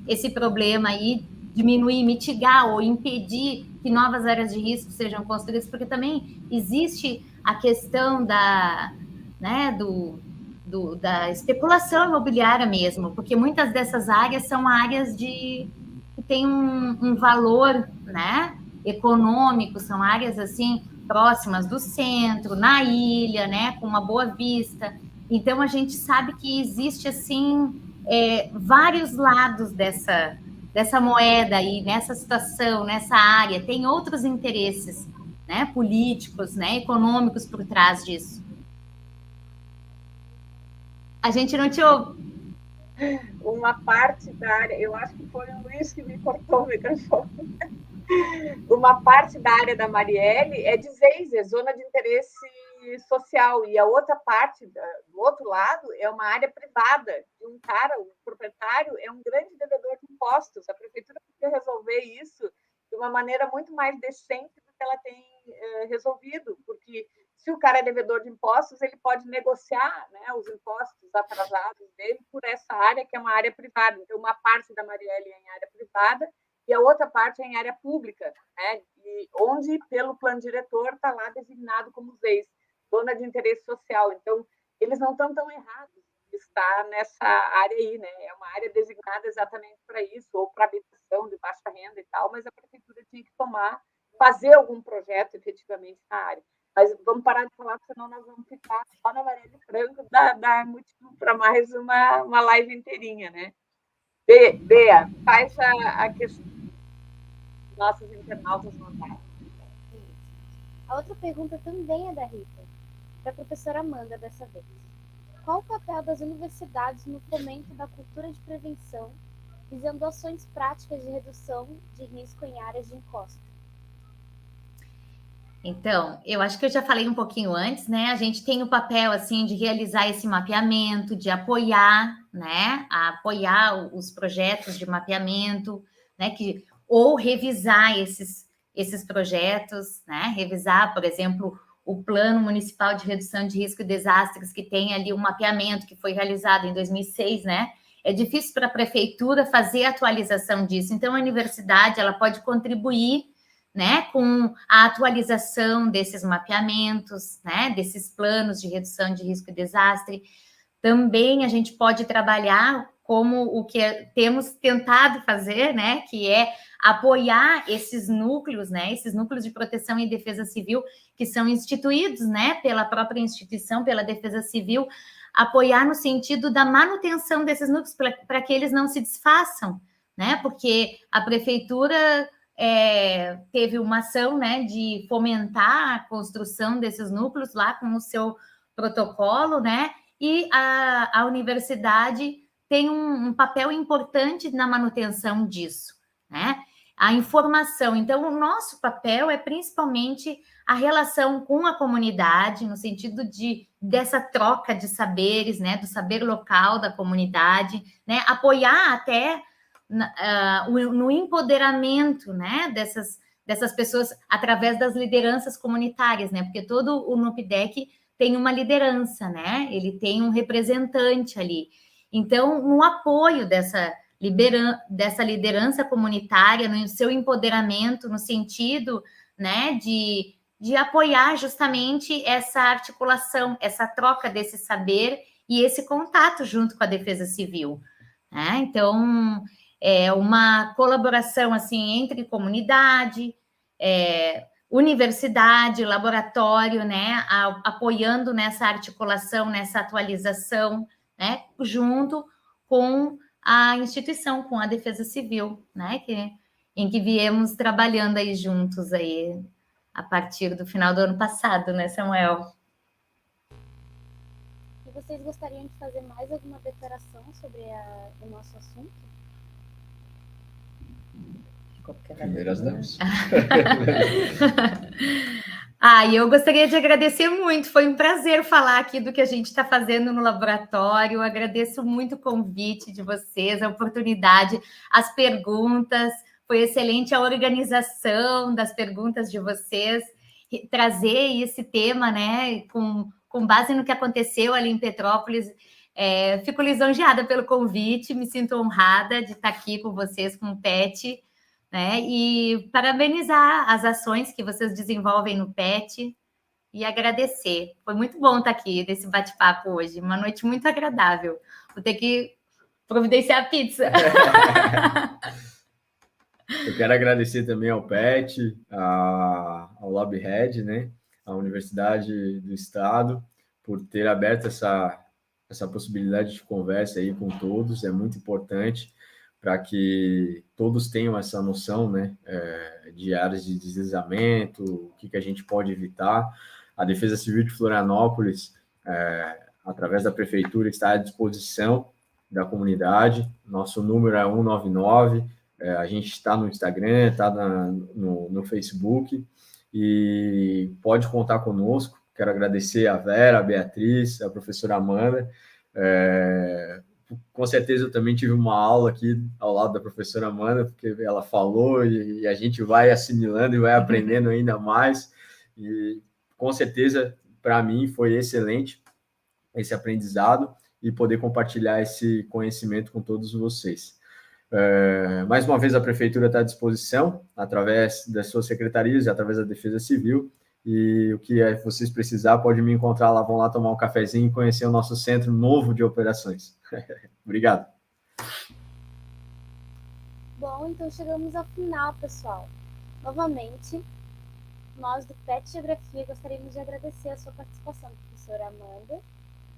esse problema aí, diminuir, mitigar ou impedir que novas áreas de risco sejam construídas, porque também existe a questão da especulação imobiliária mesmo, porque muitas dessas áreas são áreas que têm um valor, né, econômico, são áreas assim próximas do centro, na ilha, né, com uma boa vista. Então a gente sabe que existe assim vários lados dessa moeda aí, nessa situação, nessa área. Tem outros interesses, né, políticos, né, econômicos por trás disso. A gente não te ouve. Uma parte da área, eu acho que foi o Luiz que me cortou o microfone. Uma parte da área da Marielle é de Zeiser, zona de interesse social, e a outra parte, do outro lado, é uma área privada de um cara, o proprietário é um grande devedor de impostos. A prefeitura podia resolver isso de uma maneira muito mais decente do que ela tem resolvido, porque se o cara é devedor de impostos, ele pode negociar, né, os impostos atrasados dele por essa área, que é uma área privada. Então, uma parte da Marielle é em área privada e a outra parte é em área pública, né? E onde, pelo plano diretor, está lá designado como ZEIS, zona de interesse social. Então, eles não estão tão errados de estar nessa área aí, né? É uma área designada exatamente para isso, ou para habitação de baixa renda e tal, mas a prefeitura tinha que fazer algum projeto efetivamente na área. Mas vamos parar de falar, senão nós vamos ficar só na Varela e Franco, dá motivo para mais uma live inteirinha, né? Bea, faz a questão dos nossos internautas mandarem. A outra pergunta também é da Rita, da professora Amanda dessa vez. Qual o papel das universidades no fomento da cultura de prevenção, visando ações práticas de redução de risco em áreas de encosta? Então, eu acho que eu já falei um pouquinho antes, né? A gente tem o papel, assim, de realizar esse mapeamento, de apoiar, né? Apoiar os projetos de mapeamento, né? Ou revisar esses projetos, né? Revisar, por exemplo, o Plano Municipal de Redução de Risco e Desastres, que tem ali um mapeamento que foi realizado em 2006, né? É difícil para a prefeitura fazer a atualização disso. Então, a universidade, ela pode contribuir, né, com a atualização desses mapeamentos, né, desses planos de redução de risco e desastre. Também a gente pode trabalhar como o que temos tentado fazer, né, que é apoiar esses núcleos, né, esses núcleos de proteção e defesa civil que são instituídos, né, pela própria instituição, pela Defesa Civil, apoiar no sentido da manutenção desses núcleos para que eles não se desfaçam, né, porque a prefeitura teve uma ação, né, de fomentar a construção desses núcleos lá com o seu protocolo, né, e a universidade tem um papel importante na manutenção disso, né, a informação. Então, o nosso papel é principalmente a relação com a comunidade, no sentido dessa troca de saberes, né, do saber local da comunidade, né, apoiar até no empoderamento, né, dessas pessoas através das lideranças comunitárias, né, porque todo o NUPDEC tem uma liderança, né, ele tem um representante ali. Então, no apoio dessa liderança comunitária, no seu empoderamento, no sentido, né, de apoiar justamente essa articulação, essa troca desse saber e esse contato junto com a Defesa Civil, né? Então, é uma colaboração assim entre comunidade, universidade, laboratório, né, apoiando nessa articulação, nessa atualização, né, junto com a instituição, com a Defesa Civil, né, em que viemos trabalhando aí juntos aí a partir do final do ano passado, né, Samuel? E vocês gostariam de fazer mais alguma declaração sobre o nosso assunto? Primeiras damas. E eu gostaria de agradecer muito, foi um prazer falar aqui do que a gente está fazendo no laboratório, eu agradeço muito o convite de vocês, a oportunidade, as perguntas, foi excelente a organização das perguntas de vocês, trazer esse tema, né, com base no que aconteceu ali em Petrópolis. Fico lisonjeada pelo convite, me sinto honrada de estar aqui com vocês, com o PET, né? E parabenizar as ações que vocês desenvolvem no PET e agradecer. Foi muito bom estar aqui nesse bate-papo hoje, uma noite muito agradável. Vou ter que providenciar a pizza. Eu quero agradecer também ao PET, ao LabRed, né, à Universidade do Estado, por ter aberto essa possibilidade de conversa aí com todos, é muito importante para que todos tenham essa noção, né, de áreas de deslizamento, o que a gente pode evitar. A Defesa Civil de Florianópolis, através da Prefeitura, está à disposição da comunidade. Nosso número é 199, a gente está no Instagram, está no Facebook, e pode contar conosco. Quero agradecer a Vera, a Beatriz, a professora Amanda. Com certeza eu também tive uma aula aqui ao lado da professora Amanda, porque ela falou e a gente vai assimilando e vai aprendendo ainda mais. E com certeza, para mim, foi excelente esse aprendizado e poder compartilhar esse conhecimento com todos vocês. Mais uma vez, a Prefeitura está à disposição, através das suas secretarias e através da Defesa Civil, e o que vocês precisar, pode me encontrar lá, vão lá tomar um cafezinho e conhecer o nosso centro novo de operações. Obrigado. Bom, então chegamos ao final, pessoal. Novamente, nós do PET Geografia gostaríamos de agradecer a sua participação, professora Amanda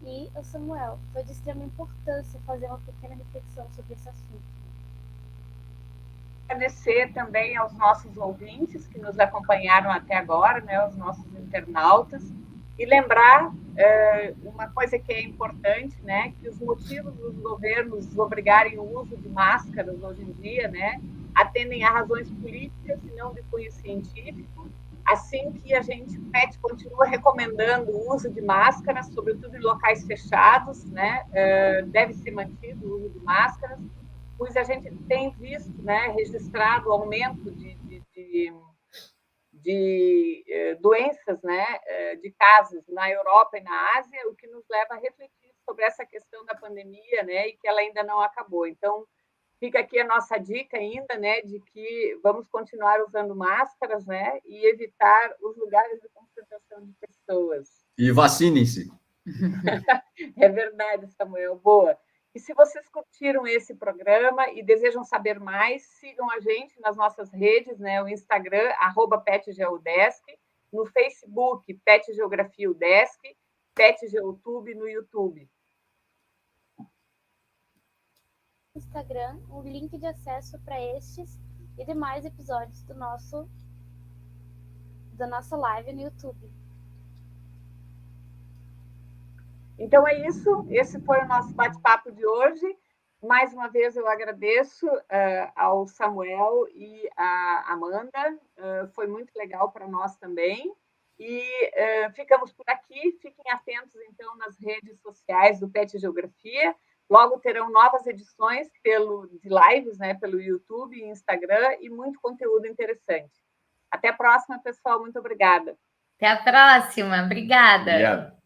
e ao Samuel. Foi de extrema importância fazer uma pequena reflexão sobre esse assunto. Agradecer também aos nossos ouvintes que nos acompanharam até agora, né, os nossos internautas, e lembrar uma coisa que é importante, né, que os motivos dos governos obrigarem o uso de máscaras hoje em dia, né, atendem a razões políticas e não de cunho científico, assim que a gente, PET, continua recomendando o uso de máscaras, sobretudo em locais fechados, né, deve ser mantido o uso de máscaras, pois a gente tem visto, né, registrado o aumento de doenças, né, de casos na Europa e na Ásia, o que nos leva a refletir sobre essa questão da pandemia, né, e que ela ainda não acabou. Então, fica aqui a nossa dica ainda, né, de que vamos continuar usando máscaras, né, e evitar os lugares de concentração de pessoas. E vacinem-se. É verdade, Samuel, boa. E se vocês curtiram esse programa e desejam saber mais, sigam a gente nas nossas redes, né? O Instagram, @PetGeodesk, no Facebook, PET Geografia UDESC, PET Geotube no YouTube. Instagram, o link de acesso para estes e demais episódios da nossa live no YouTube. Então é isso, esse foi o nosso bate-papo de hoje. Mais uma vez eu agradeço ao Samuel e à Amanda, foi muito legal para nós também. E ficamos por aqui, fiquem atentos então nas redes sociais do PET Geografia. Logo terão novas edições de lives, né, pelo YouTube e Instagram, e muito conteúdo interessante. Até a próxima, pessoal, muito obrigada. Até a próxima, obrigada. Obrigado.